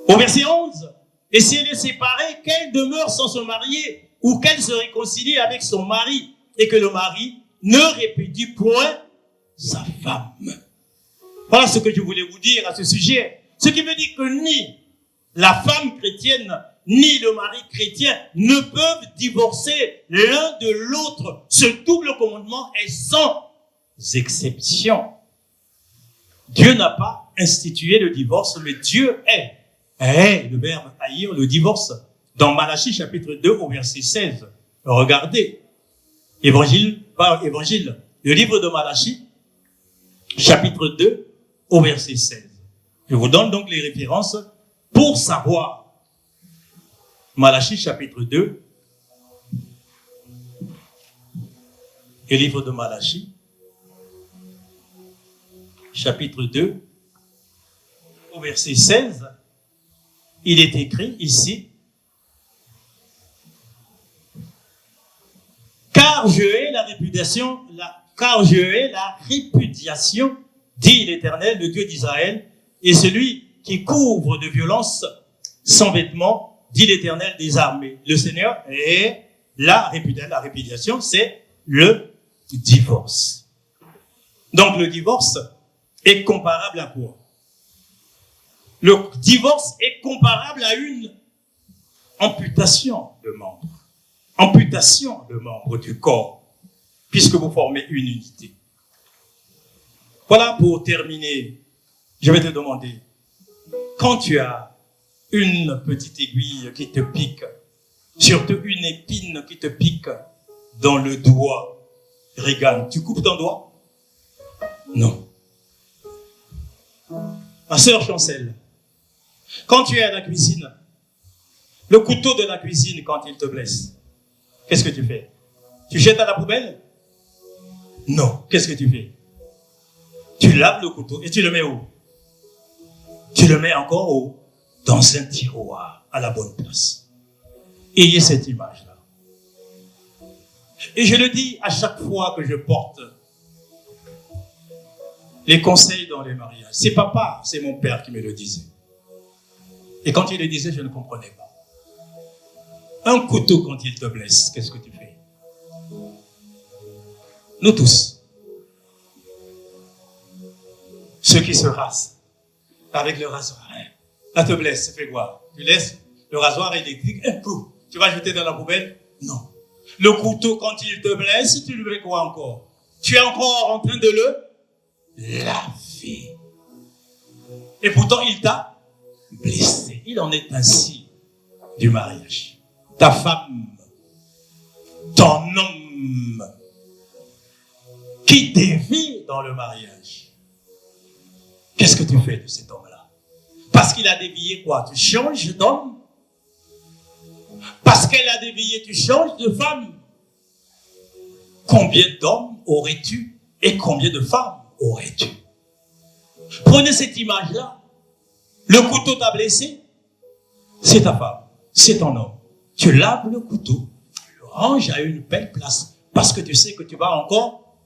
au verset 11, et si elle est séparée, qu'elle demeure sans se marier, ou qu'elle se réconcilie avec son mari, et que le mari ne répudie point sa femme. Voilà ce que je voulais vous dire à ce sujet. Ce qui veut dire que ni la femme chrétienne, ni le mari chrétien ne peuvent divorcer l'un de l'autre. Ce double commandement est sans exception. Dieu n'a pas institué le divorce, mais Dieu est le verbe haïr, le divorce. Dans Malachie chapitre 2 au verset 16. Regardez. Évangile par évangile. Le livre de Malachie chapitre 2 au verset 16. Je vous donne donc les références pour savoir. Malachie chapitre 2. Le livre de Malachie chapitre 2 au verset 16. Il est écrit ici, car je hais la répudiation, dit l'Éternel, le Dieu d'Israël, et celui qui couvre de violence son vêtement, dit l'Éternel des armées. Le Seigneur est la répudiation, c'est le divorce. Donc le divorce est comparable à quoi? Le divorce est comparable à une amputation de membres. Amputation de membres du corps, puisque vous formez une unité. Voilà, pour terminer, je vais te demander, quand tu as une petite aiguille qui te pique, surtout une épine qui te pique dans le doigt, Regan, tu coupes ton doigt? Non. Ma sœur Chancel, quand tu es à la cuisine, le couteau de la cuisine, quand il te blesse, qu'est-ce que tu fais? Tu jettes à la poubelle? Non. Qu'est-ce que tu fais? Tu laves le couteau et tu le mets où? Tu le mets encore où? Dans un tiroir, à la bonne place. Ayez cette image-là. Et je le dis à chaque fois que je porte les conseils dans les mariages. C'est papa, c'est mon père qui me le disait. Et quand il le disait, je ne comprenais pas. Un couteau, quand il te blesse, qu'est-ce que tu fais? Nous tous. Ceux qui se rasent avec le rasoir. Là, te blesse, ça fait quoi? Tu laisses le rasoir électrique, un coup. Tu vas jeter dans la poubelle? Non. Le couteau, quand il te blesse, tu lui fais quoi encore? Tu es encore en train de le laver. Et pourtant, il t'a blessé. Il en est ainsi du mariage. Ta femme, ton homme, qui dévie dans le mariage. Qu'est-ce que tu fais de cet homme-là? Parce qu'il a dévié quoi? Tu changes d'homme? Parce qu'elle a dévié, tu changes de femme? Combien d'hommes aurais-tu et combien de femmes aurais-tu? Prenez cette image-là. Le couteau t'a blessé, c'est ta femme, c'est ton homme. Tu laves le couteau, tu le ranges à une belle place, parce que tu sais que tu vas encore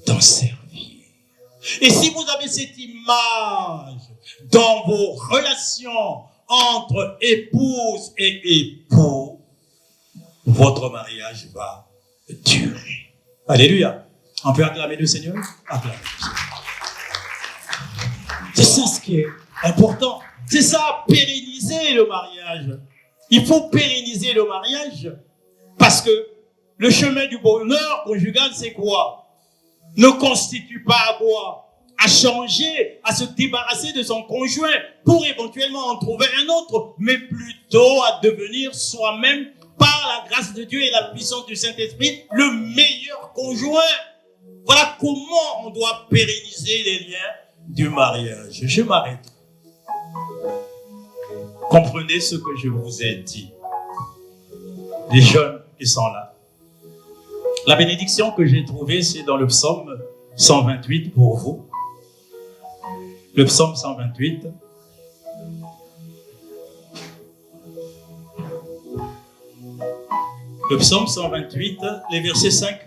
t'en servir. Et si vous avez cette image dans vos relations entre épouse et époux, votre mariage va durer. Alléluia. On peut acclamer le Seigneur? Acclamer le Seigneur. C'est ça ce qui est important. C'est ça, pérenniser le mariage. Il faut pérenniser le mariage parce que le chemin du bonheur conjugal, c'est quoi? Ne constitue pas à quoi? À changer, à se débarrasser de son conjoint pour éventuellement en trouver un autre, mais plutôt à devenir soi-même, par la grâce de Dieu et la puissance du Saint-Esprit, le meilleur conjoint. Voilà comment on doit pérenniser les liens du mariage. Je m'arrête. Comprenez ce que je vous ai dit. Les jeunes qui sont là. La bénédiction que j'ai trouvée, c'est dans le psaume 128 pour vous. Le psaume 128. Le psaume 128, les versets 5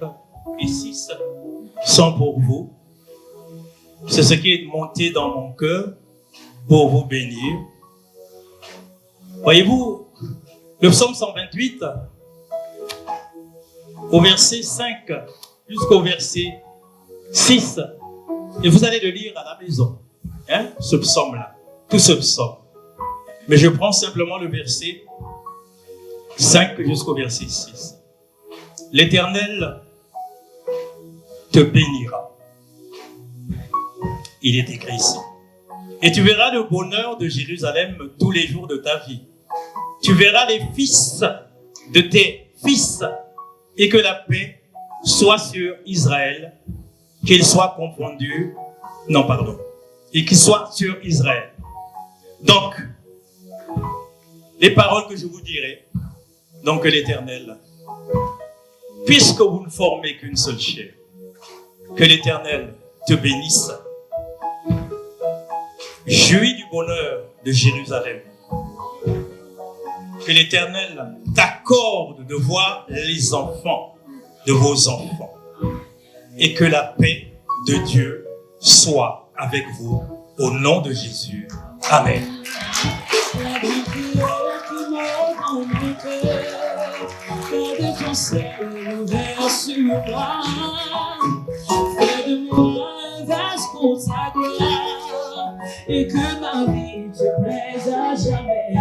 et 6 sont pour vous. C'est ce qui est monté dans mon cœur pour vous bénir. Voyez-vous, le psaume 128, au verset 5 jusqu'au verset 6, et vous allez le lire à la maison, hein, ce psaume-là, tout ce psaume. Mais je prends simplement le verset 5 jusqu'au verset 6. L'Éternel te bénira. Il est écrit ici. Et tu verras le bonheur de Jérusalem tous les jours de ta vie. Tu verras les fils de tes fils et que la paix soit sur Israël, qu'il soit confondu, non pardon, et qu'il soit sur Israël. Donc, les paroles que je vous dirai, donc l'Éternel, puisque vous ne formez qu'une seule chair, que l'Éternel te bénisse. Jouis du bonheur de Jérusalem. Que l'Éternel t'accorde de voir les enfants de vos enfants. Et que la paix de Dieu soit avec vous. Au nom de Jésus. Amen. Et que ma vie te plaise à jamais.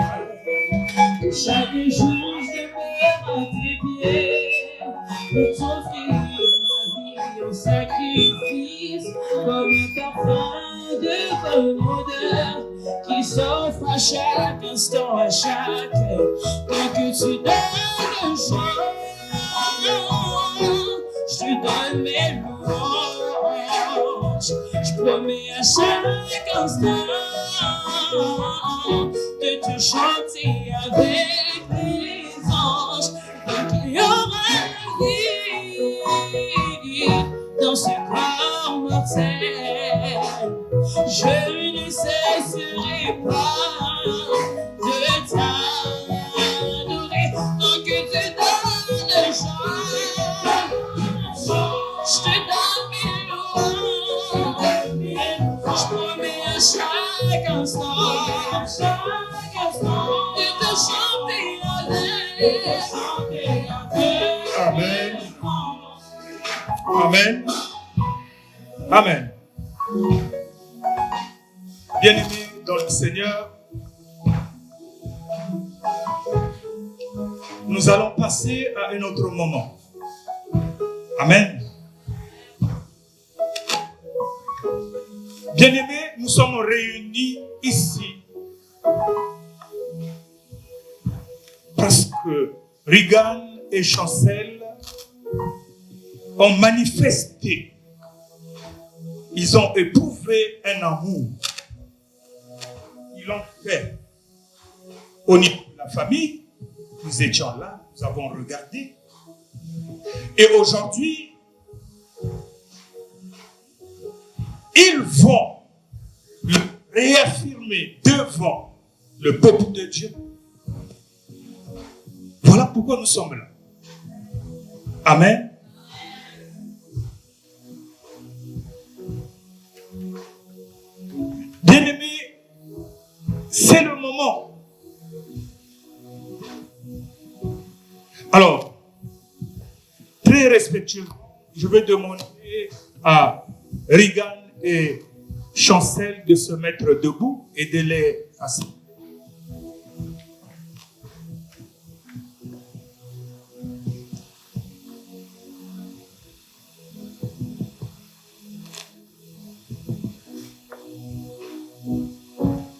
Que chaque jour je demeure à tes pieds pour t'offrir ma vie en sacrifice comme un parfum de bonne odeur qui s'offre à chaque instant, à chaque temps que tu donnes joie. Je te donne mes louanges. Je promets à chaque instant de te chanter avec les anges. Donc il y aura la vie dans ce corps mortel. Je ne cesserai pas de t'adorer. Donc tu donnes joie. Je te donne mes louanges. Je promets à chaque instant de te chanter avec. Amen. Amen. Amen. Bien-aimés dans le Seigneur, nous allons passer à un autre moment. Amen. Bien-aimés, nous sommes réunis ici parce que Regan et Chancel ont manifesté, ils ont éprouvé un amour. Ils l'ont fait au niveau de la famille. Nous étions là, nous avons regardé. Et aujourd'hui, ils vont le réaffirmer devant le peuple de Dieu. Voilà pourquoi nous sommes là. Amen. Bien-aimés, c'est le moment Alors, très respectueux, je vais demander à Regan et Chancel de se mettre debout et de les asseoir.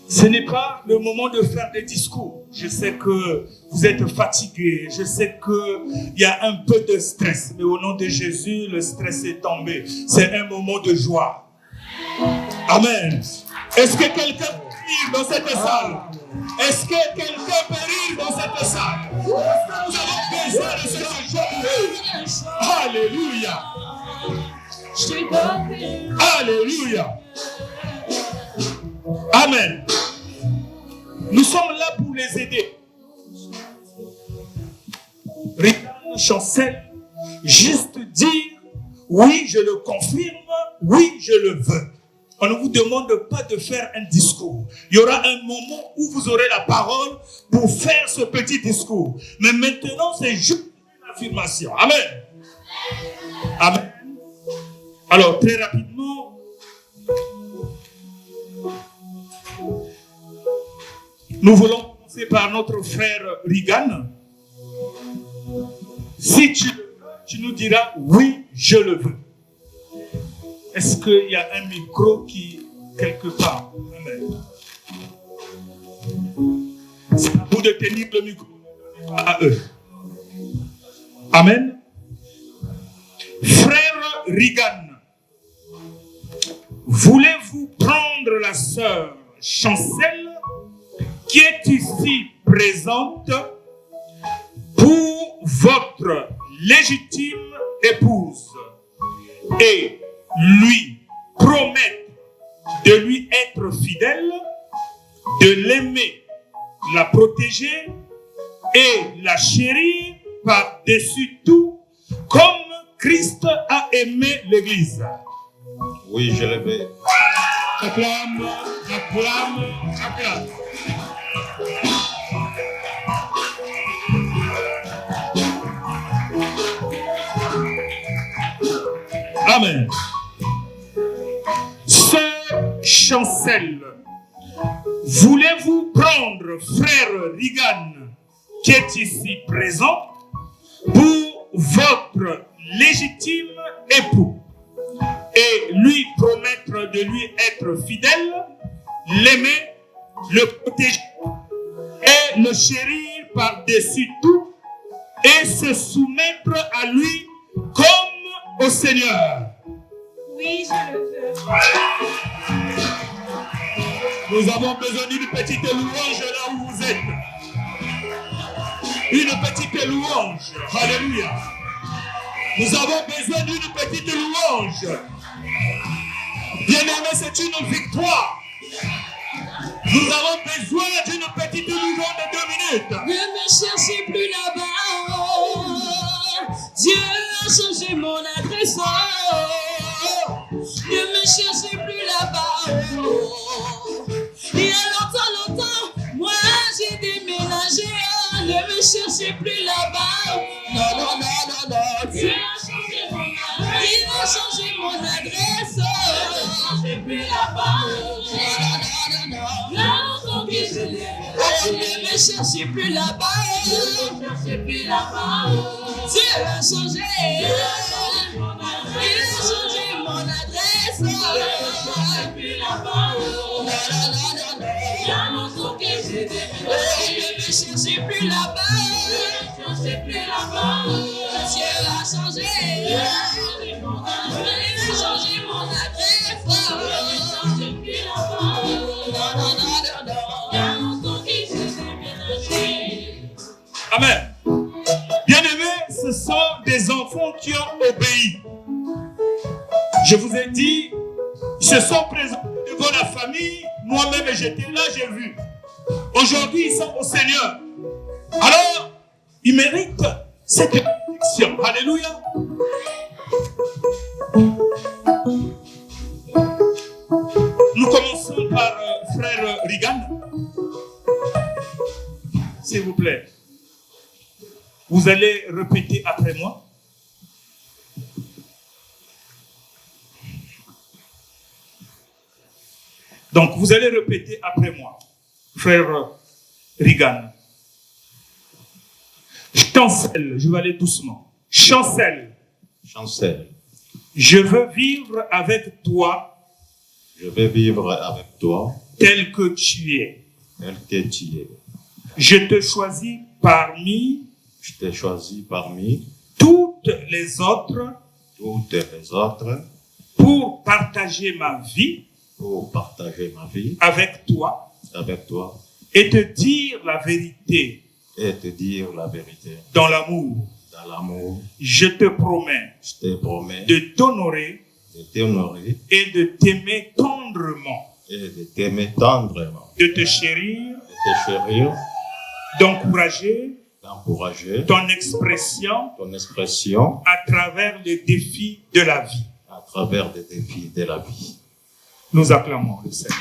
Ce n'est pas le moment de faire des discours. Je sais que vous êtes fatigués. Je sais qu'il y a un peu de stress. Mais au nom de Jésus, le stress est tombé. C'est un moment de joie. Amen. Est-ce que quelqu'un peut rire dans cette salle? Est-ce que quelqu'un peut rire dans cette salle? Nous avons besoin de ce joie. Alléluia. Alléluia. Amen. Nous sommes là pour les aider. Regan, Chancel, juste dire, oui, je le confirme, oui, je le veux. On ne vous demande pas de faire un discours. Il y aura un moment où vous aurez la parole pour faire ce petit discours. Mais maintenant, c'est juste une affirmation. Amen. Amen. Alors, très rapidement, nous voulons commencer par notre frère Regan. Si tu le veux, tu nous diras, oui, je le veux. Est-ce qu'il y a un micro qui, quelque part, Amen. C'est à vous de tenir le micro à eux. Amen. Frère Regan, voulez-vous prendre la sœur Chancel qui est ici présente pour votre légitime épouse et lui promettre de lui être fidèle, de l'aimer, la protéger et la chérir par-dessus tout, comme Christ a aimé l'Église? Oui, je le veux. Acclame, acclame, acclame. Amen. Sœur Chancel, voulez-vous prendre frère Regan qui est ici présent pour votre légitime époux et lui promettre de lui être fidèle, l'aimer, le protéger et le chérir par-dessus tout et se soumettre à lui comme au Seigneur? Oui, je le veux. Nous avons besoin d'une petite louange là où vous êtes. Une petite louange. Alléluia. Nous avons besoin d'une petite louange. Bien-aimé, c'est une victoire. Nous avons besoin d'une petite louange de 2 minutes. Ne me cherchez plus là-bas. Dieu a changé mon adresse. Ne me cherchez plus là-bas. Il y a longtemps, moi j'ai déménagé. Ne me cherchez plus là-bas. Non. Dieu a changé mon adresse. Il a changé mon adresse. Ne me cherchez plus là-bas. Non. Il y a longtemps que je l'ai. Ne me cherchez plus là-bas. Ne me cherchez plus là-bas. Dieu a changé. Il a changé mon adresse. Ne me cherchez plus là-bas. Non. Il y a longtemps que j'ai déménagé. Ne me cherchez plus là-bas. Ne me cherchez plus là-bas. Dieu a changé. Il a changé mon adresse. Ne me cherchez plus là-bas. Non. Il y a longtemps que j'ai déménagé. Amen. Bien-aimés, ce sont des enfants qui ont obéi. Je vous ai dit, ils se sont présentés devant la famille. Moi-même, j'étais là, j'ai vu. Aujourd'hui, ils sont au Seigneur. Alors, ils méritent cette bénédiction. Alléluia. Nous commençons par frère Regan. S'il vous plaît. Vous allez répéter après moi. Donc, vous allez répéter après moi, frère Regan. Chancel, je vais aller doucement. Chancel. Chancel. Je veux vivre avec toi. Je vais vivre avec toi. Tel que tu es. Tel que tu es. Je te choisis parmi. Je t'ai choisi parmi. Toutes les autres. Toutes les autres. Pour partager ma vie. Pour partager ma vie. Avec toi. Avec toi. Et te dire la vérité. Et te dire la vérité. Dans l'amour. Dans l'amour. Je te promets. Je te promets. De t'honorer. De t'honorer. Et de t'aimer tendrement. Et de t'aimer tendrement. De te chérir. De te chérir. D'encourager. D'encourager. Ton expression. Ton expression. À travers les défis de la vie. À travers les défis de la vie. Nous acclamons le Seigneur.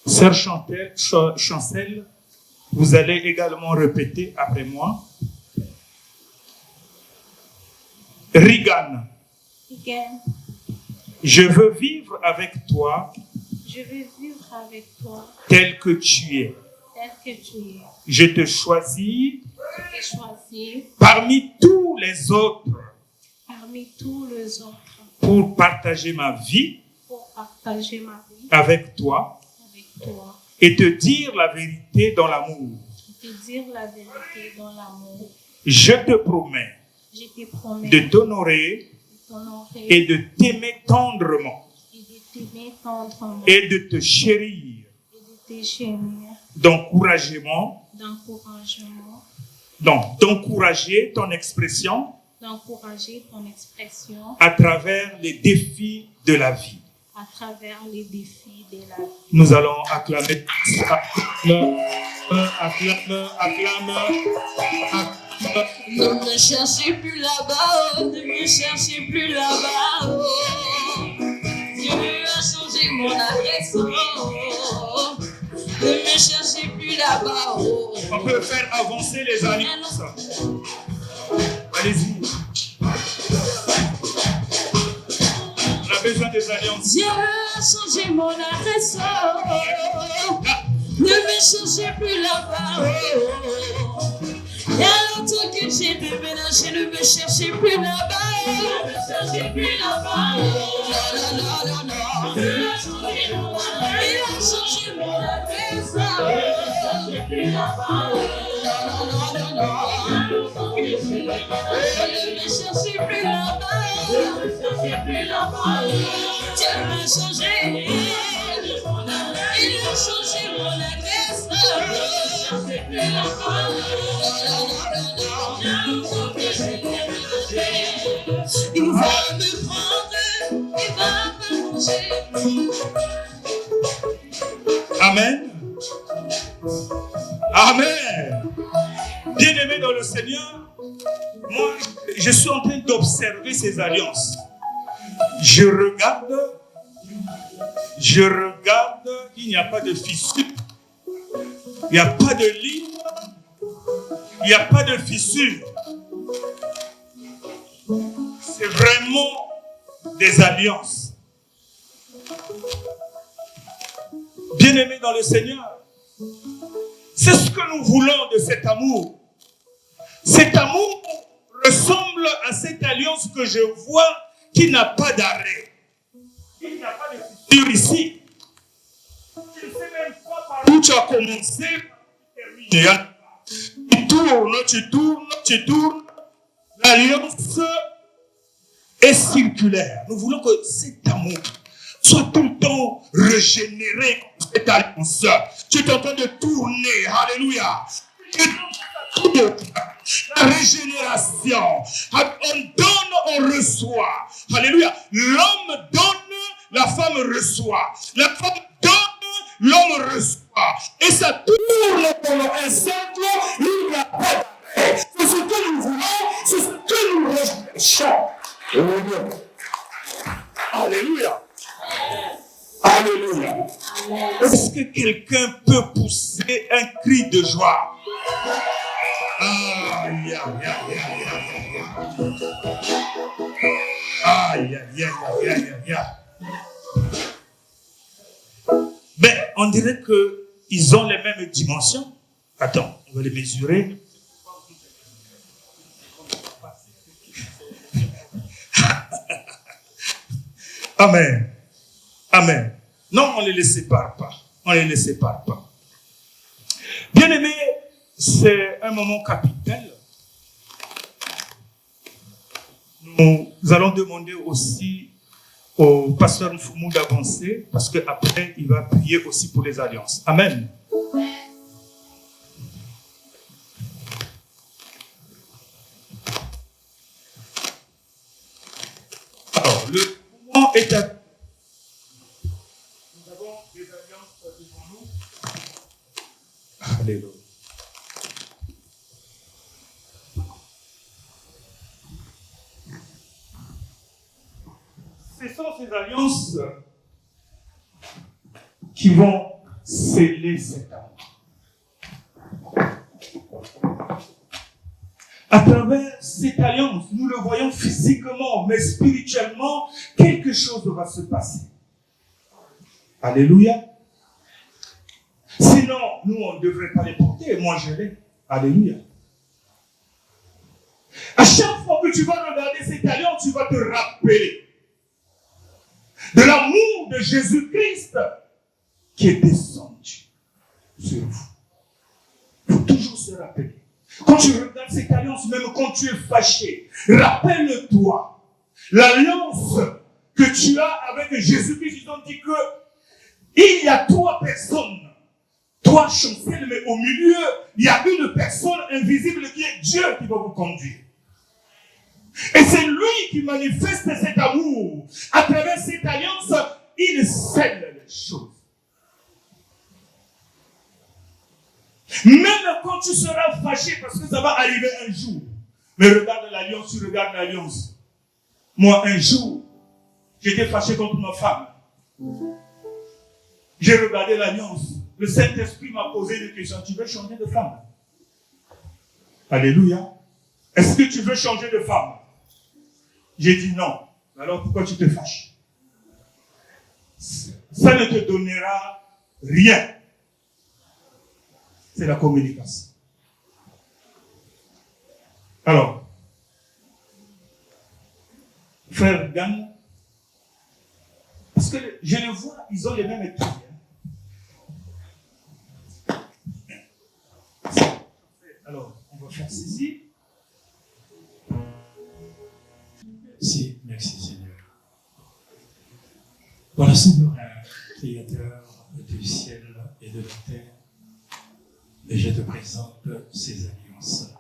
Sœur Chancel, vous allez également répéter après moi. Regan. Je veux vivre avec toi. Je veux vivre avec toi. Tel que tu es. Tel que tu es. Je te choisis. Je t'ai choisi. Parmi tous les autres. Parmi tous les autres. Pour partager ma vie. Pour partager ma vie. Avec toi. Toi. Et te dire la vérité dans l'amour. Te dire la vérité dans l'amour. Je te promets. Je te promets. De t'honorer. Et de t'aimer tendrement. Et de t'aimer tendrement. Et de te chérir. Et de te chérir. D'encouragement. D'encouragement. Donc, d'encourager ton expression. D'encourager ton expression. À travers les défis de la vie. À travers les défis de la vie. Nous allons acclamer. Acclame. Ne me cherchez plus là-bas, oh, ne me cherchez plus là-bas. Oh. Dieu a changé mon adresse. Oh. Ne me cherchez plus là-bas. Oh. On peut faire avancer les alliances. Allez-y. On a besoin des alliances. Dieu a changé mon adresse. Oh. Ne me cherchez plus là-bas. Oh. Il y a longtemps que j'ai déménagé, ne me cherchez plus là-bas. Ne me cherchez plus là-bas. Non. Il a changé mon adresse. Ne me cherchez plus là-bas. Non. Ne me cherchez plus là-bas. Ne me cherchez plus là-bas. Dieu m'a changé. Il a changé mon adresse. Ne me cherchez plus là-bas. Il va me prendre, il va me manger. Amen. Amen. Bien-aimé dans le Seigneur, moi, je suis en train d'observer ces alliances. Je regarde, il n'y a pas de fissure, il n'y a pas de ligne, il n'y a pas de fissure. C'est vraiment des alliances. Bien-aimés dans le Seigneur, c'est ce que nous voulons de cet amour. Cet amour ressemble à cette alliance que je vois qui n'a pas d'arrêt. Il n'y a pas de fissure ici. Tu ne sais même pas par où tu as commencé, tu tournes. L'alliance est circulaire. Nous voulons que cet amour soit tout le temps régénéré comme cette alliance. Tu es en train de tourner. Alléluia. La régénération. On donne, on reçoit. Alléluia. L'homme donne, la femme reçoit. La femme donne, l'homme reçoit. Et ça tourne pendant un cercle. Il n'y a pas d'arrêt. C'est ce que nous voulons, c'est ce que nous recherchons. Alléluia. Alléluia. Est-ce que quelqu'un peut pousser un cri de joie? Aïe, aïe, aïe, aïe, aïe, aïe, aïe, aïe, aïe. Ben, on dirait qu'ils ont les mêmes dimensions. Attends, on va les mesurer. Amen. Amen. Non, on ne les sépare pas. On ne les sépare pas. Bien aimé, c'est un moment capital. Nous allons demander aussi au pasteur Mfoumou d'avancer parce qu'après, il va prier aussi pour les alliances. Amen. Alors, le moment est à... Nous avons des alliances devant nous. Alléluia. Ce sont ces alliances qui vont sceller cet amour. À travers cette alliance, nous le voyons physiquement, mais spirituellement, quelque chose va se passer. Alléluia. Sinon, nous, on ne devrait pas les porter. Moi, je l'ai. Alléluia. À chaque fois que tu vas regarder cette alliance, tu vas te rappeler de l'amour de Jésus-Christ qui est descendu sur vous. Il faut toujours se rappeler. Quand tu regardes cette alliance, même quand tu es fâché, rappelle-toi l'alliance que tu as avec Jésus-Christ. Ils ont dit que il y a 3 personnes. 3 chancelles, mais au milieu, il y a une personne invisible qui est Dieu qui va vous conduire. Et c'est lui qui manifeste cet amour. À travers cette alliance, il scelle les choses. Même quand tu seras fâché, parce que ça va arriver un jour. Mais regarde l'alliance, tu regardes l'alliance. Moi, un jour, j'étais fâché contre ma femme. J'ai regardé l'alliance. Le Saint-Esprit m'a posé des questions. Tu veux changer de femme? Alléluia. Est-ce que tu veux changer de femme? J'ai dit non. Alors pourquoi tu te fâches? Ça ne te donnera rien. C'est la communication. Alors, frère Gan, parce que je les vois, ils ont les mêmes études. Alors, on va faire ceci. Merci Seigneur. Voilà Souverain, Créateur du ciel et de la terre, et je te présente ces alliances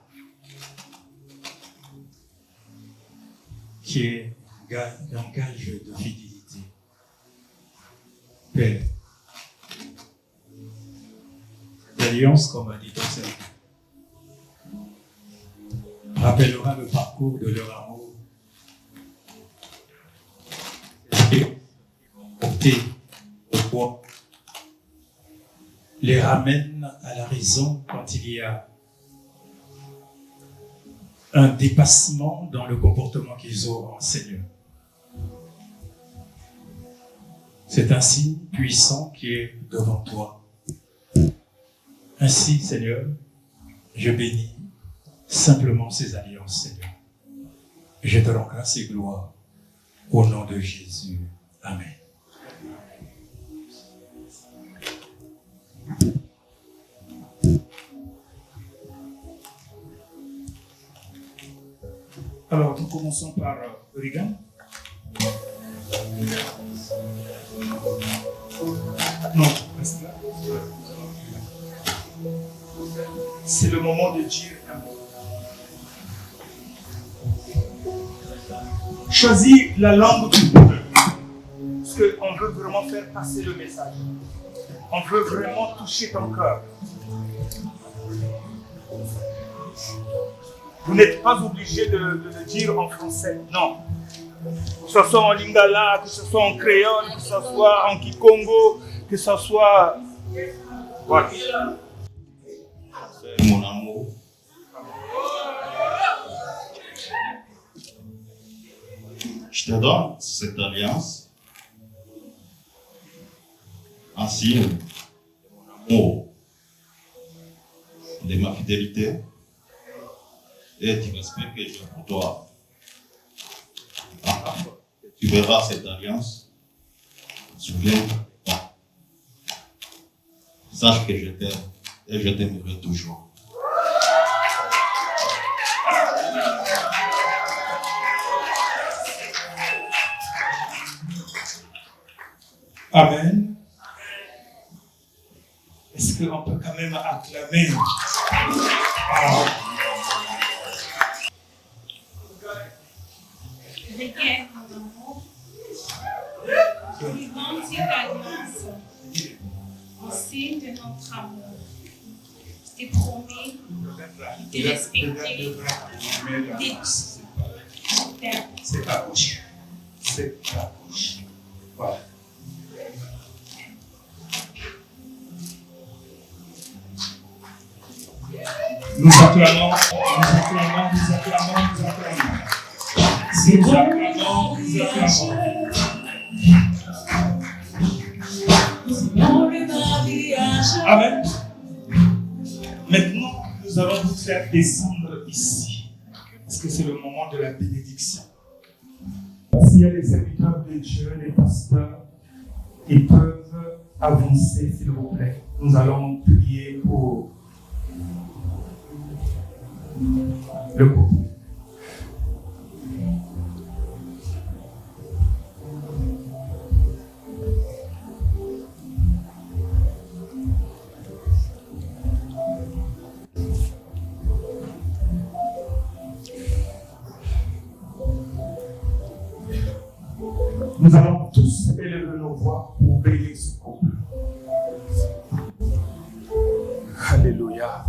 qui est un gage de fidélité. Père, l'alliance, comme a dit ton serviteur, rappellera le parcours de leur amour et porter au poids, les ramène à la raison quand il y a un dépassement dans le comportement qu'ils auront, Seigneur. C'est un signe puissant qui est devant toi. Ainsi, Seigneur, je bénis simplement ces alliances, Seigneur. Je te rends grâce et gloire au nom de Jésus. Amen. Alors, nous commençons par Regan. Non, reste là. C'est le moment de dire un mot. Choisis la langue du peuple. Parce qu'on veut vraiment faire passer le message. On veut vraiment toucher ton cœur. Vous n'êtes pas obligé de le dire en français. Non. Que ce soit en lingala, que ce soit en créole, que ce soit en kikongo, que ce soit... Voilà. Mon amour. Je te donne cette alliance en signe de mon amour, de ma fidélité et du respect que j'ai pour toi. Tu verras cette alliance. Souviens-toi. Sache que je t'aime et je t'aimerai toujours. Amen. Est-ce qu'on peut quand même acclamer? Regarde, mon amour, vivons cette alliance en signe de notre amour. Je te promets de te respecter, C'est ta bouche. C'est ta bouche. Voilà. Nous acclamons, nous acclamons, nous acclamons, nous acclamons. Nous acclamons, nous acclamons. Amen. Maintenant, nous allons vous faire descendre ici. Parce que c'est le moment de la bénédiction. S'il y a les serviteurs de Dieu, les pasteurs, ils peuvent avancer, s'il vous plaît. Nous allons prier pour le couple. Nous allons tous élever nos voix pour bénir ce couple. Alléluia.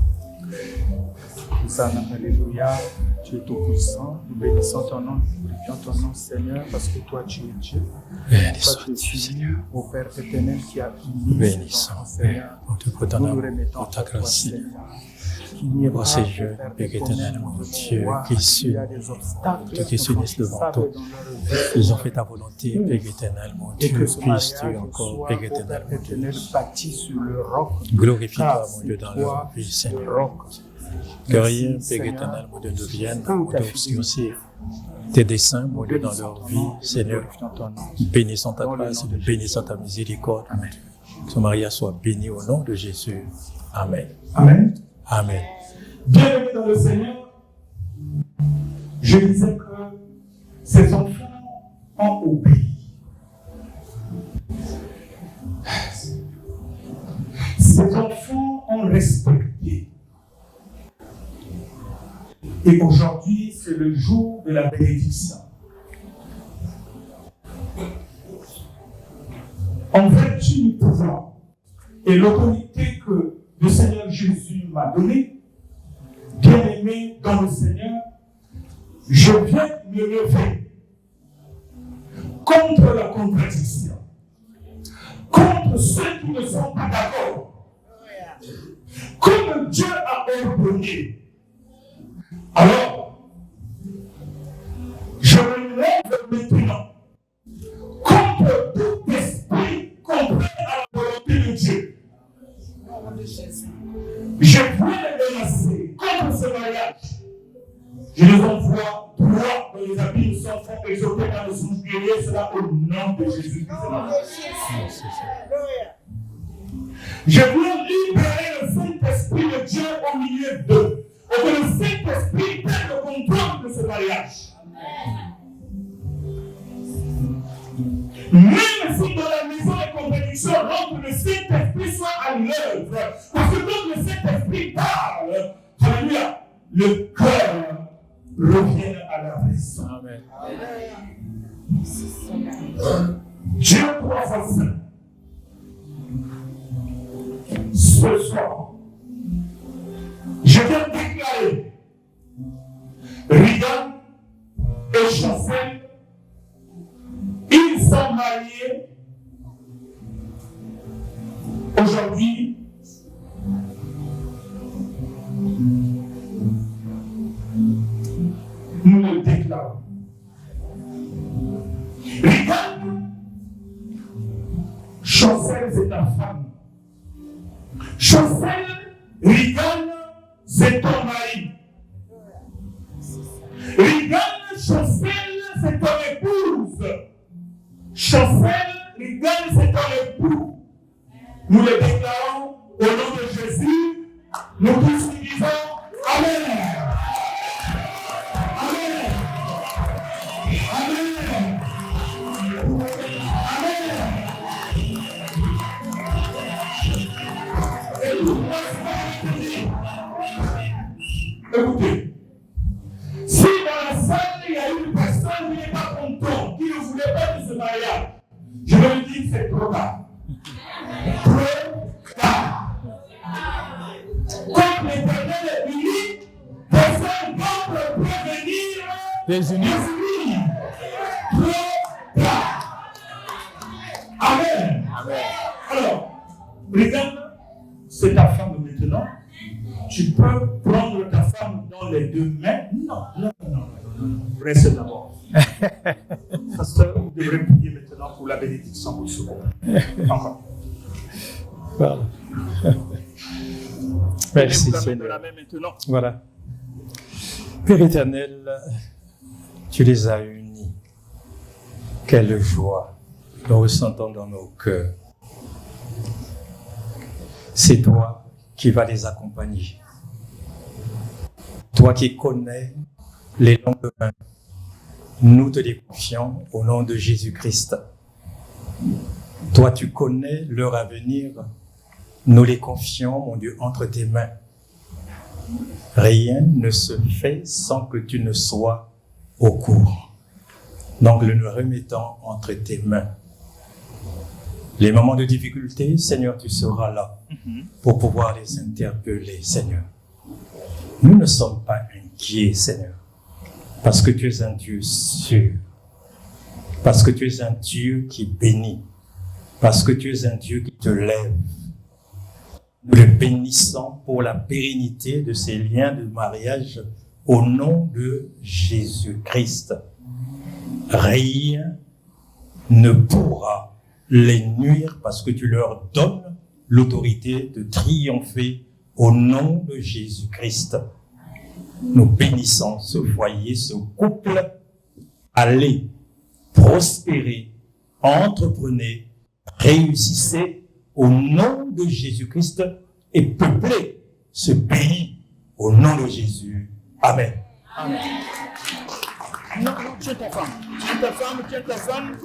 Hosanna, alléluia. Tu es tout-puissant. Nous bénissons ton nom, nous glorifions ton nom, Seigneur, parce que toi, tu es Dieu. Toi, tu es Seigneur, au Père éternel qui a béni. Bénissons, Père, pour tout pour ton amour, pour ta grâce. Ô Seigneur, Père éternel, mon Dieu, qui suis, tous qui s'unissent devant toi, ils ont fait ta volonté, Père éternel, mon Dieu, puisses-tu encore, Père éternel, mon Dieu, glorifie-toi, mon Dieu, dans leur vie, Seigneur. Que rien, Père éternel, mon Dieu, ne vienne d'obscurcir tes desseins, mon Dieu, dans leur vie, Seigneur. Bénissons ta grâce, bénissons ta miséricorde. Amen. Que ce mariage soit béni au nom de Jésus. Amen. Amen. Amen. Bienvenue dans le Seigneur. Je disais que ces enfants ont obéi. Ces enfants ont respecté. Et aujourd'hui, c'est le jour de la bénédiction. En vertu du pouvoir et l'autorité que le Seigneur Jésus m'a donnée, bien-aimé dans le Seigneur, je viens me lever contre la contradiction, contre ceux qui ne sont pas d'accord. Comme Dieu a ordonné, alors, je me lève maintenant contre tout esprit contraire à la volonté de Dieu. Je viens les menacer contre ce mariage. Je les envoie droit dans les abîmes sans fond et je vais dans le souffrir cela au nom de Jésus. Je viens libérer le Saint-Esprit de Dieu au milieu d'eux. Et que le Saint-Esprit prenne le contrôle de ce mariage. Même si dans la maison des compétitions, l'ordre le Saint-Esprit soit à l'œuvre. Parce que quand le Saint-Esprit parle, alléluia, le cœur revient à la raison. Amen. Dieu trois fois saint. Ce soir, je viens déclarer Regan et Chancel sont mariés, aujourd'hui, nous le déclarons. Regarde, Chancel, c'est ta femme. Chancel, Regarde, c'est ton mari. Regarde, Chancel, c'est ton épouse. Chancel, regarde, c'est ton époux. Nous le déclarons au nom de Jésus. Nous tous qui disons Amen. Amen. Amen. Écoutez, si dans la salle il y a une personne qui n'est pas contente, qui ne voulait pas de ce mariage, je vais lui dire que c'est trop tard. Trop tard. Comme l'Éternel est uni, personne d'autre peut venir les unir. Trop tard. Amen. Amen. Alors, regarde, c'est ta femme maintenant. Tu peux prendre ta femme dans les deux mains. Non. Reste d'abord. Pasteur, vous devrez prier maintenant pour la bénédiction pour ce moment. Encore. Voilà. Merci la Seigneur. la main maintenant. Voilà. Père éternel, tu les as unis. Quelle joie nous ressentons dans nos cœurs. C'est toi qui vas les accompagner. Toi qui connais les lendemains, nous te les confions au nom de Jésus-Christ. Toi tu connais leur avenir, nous les confions, mon Dieu, entre tes mains. Rien ne se fait sans que tu ne sois au courant. Donc nous le remettons entre tes mains. Les moments de difficulté, Seigneur, tu seras là pour pouvoir les interpeller, Seigneur. Nous ne sommes pas inquiets, Seigneur, parce que tu es un Dieu sûr, parce que tu es un Dieu qui bénit, parce que tu es un Dieu qui te lève. Nous le bénissons pour la pérennité de ces liens de mariage au nom de Jésus-Christ. Rien ne pourra les nuire parce que tu leur donnes l'autorité de triompher au nom de Jésus-Christ. Nous bénissons ce foyer, ce couple. Allez, prospérez, entreprenez, réussissez au nom de Jésus-Christ et peuplez ce pays au nom de Jésus. Amen. Amen. Non, tiens ta femme. Tiens ta femme.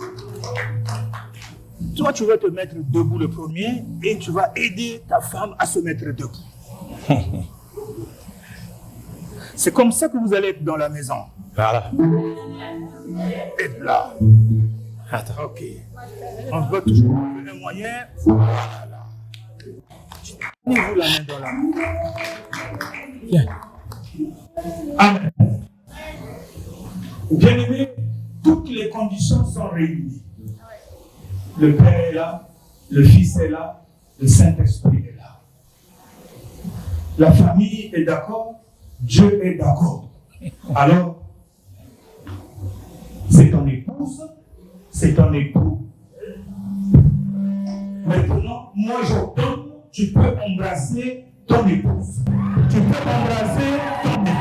Toi, tu vas te mettre debout le premier et tu vas aider ta femme à se mettre debout. C'est comme ça que vous allez être dans la maison. Voilà. Être là. Attends. Ok. On va toujours trouver un moyen. Voilà. Tenez-vous la main dans la main. Bien. Amen. Bien-aimés, toutes les conditions sont réunies. Le Père est là, le Fils est là, le Saint-Esprit est là. La famille est d'accord, Dieu est d'accord. Alors, c'est ton épouse, c'est ton époux. Maintenant, moi j'ordonne, tu peux embrasser ton épouse. Tu peux embrasser ton épouse.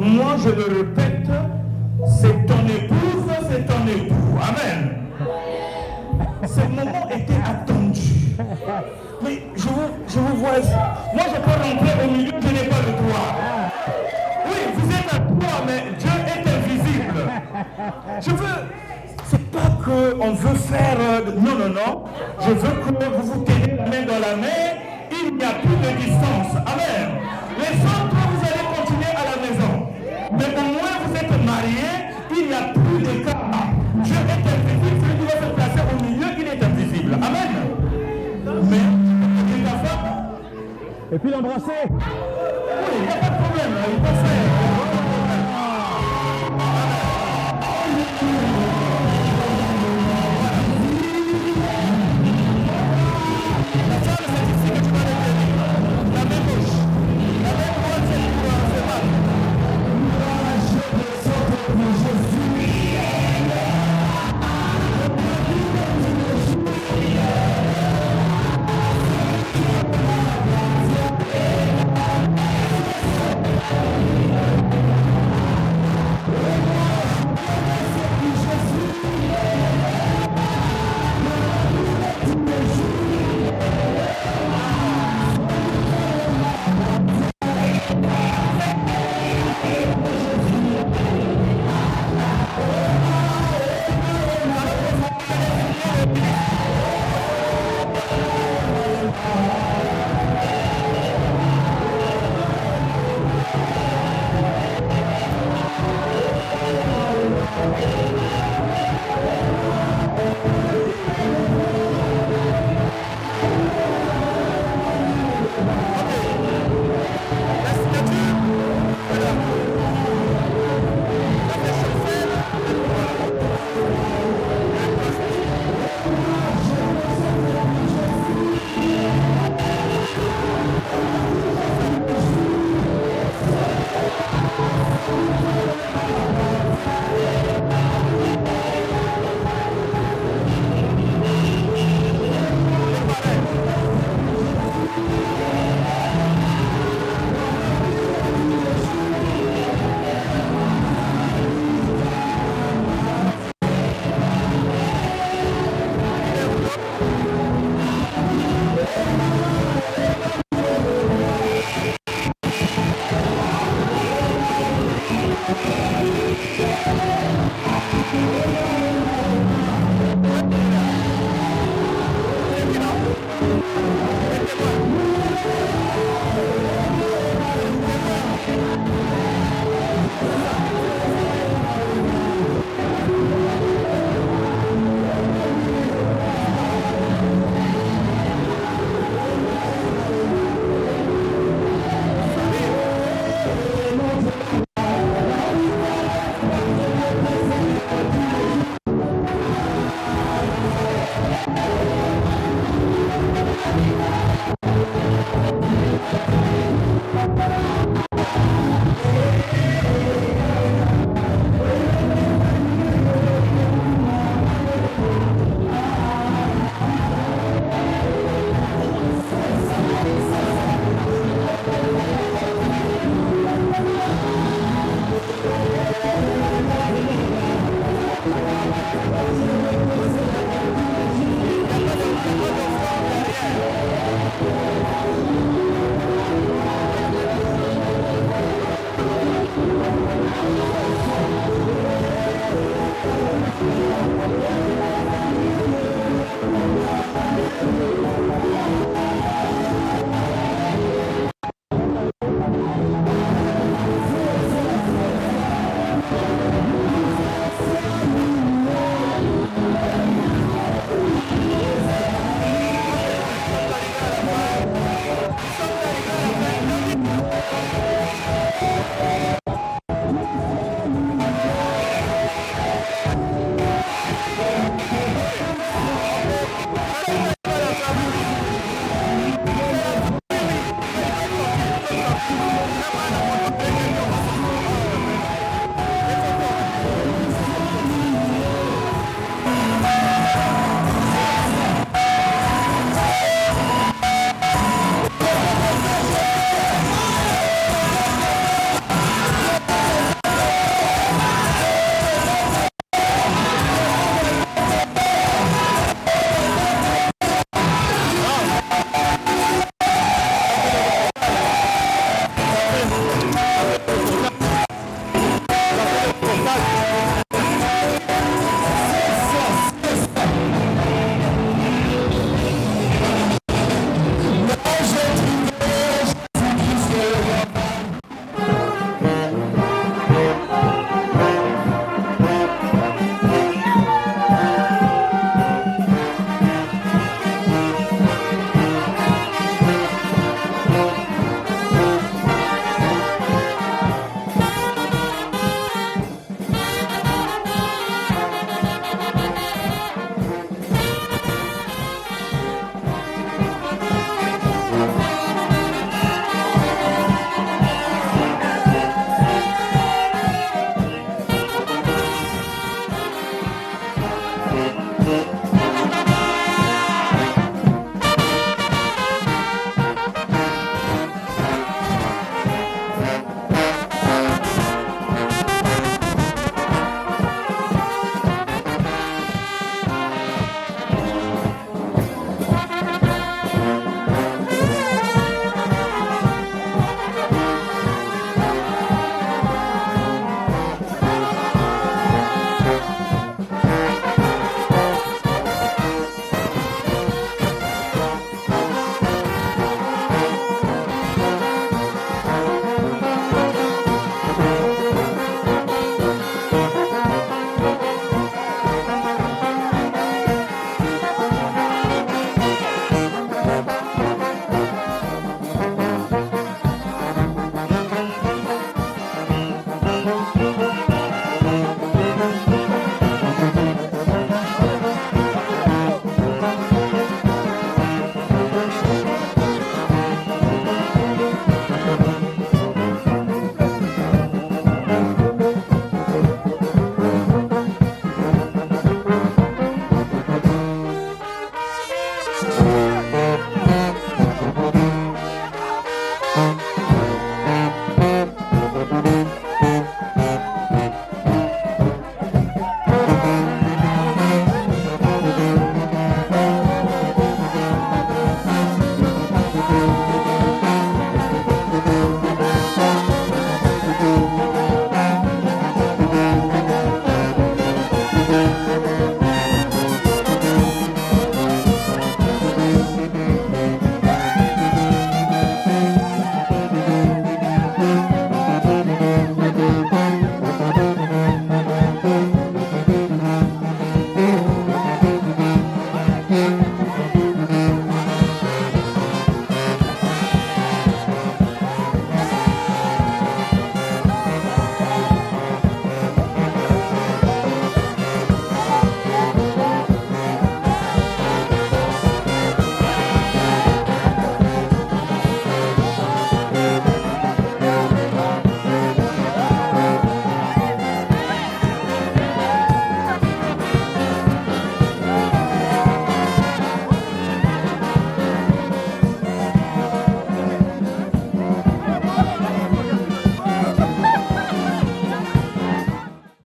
Moi, je le répète, c'est ton épouse, c'est ton époux. Amen. Ce moment était attendu. Mais je vous vois. Moi, je peux rentrer au milieu, je n'ai pas le droit. Oui, vous êtes à trois, mais Dieu est Je veux, c'est pas qu'on veut faire, non, non, non. Je veux que vous vous teniez la main dans la main, il n'y a plus de distance. Amen. Les autres, vous allez continuer à la maison. Mais au moins, vous êtes mariés, il n'y a plus de cas. Dieu est invisible, celui qui va se placer au milieu, il est invisible. Amen. Mais, la femme, et puis l'embrasser. Oui, il n'y a pas de problème, il peut faire.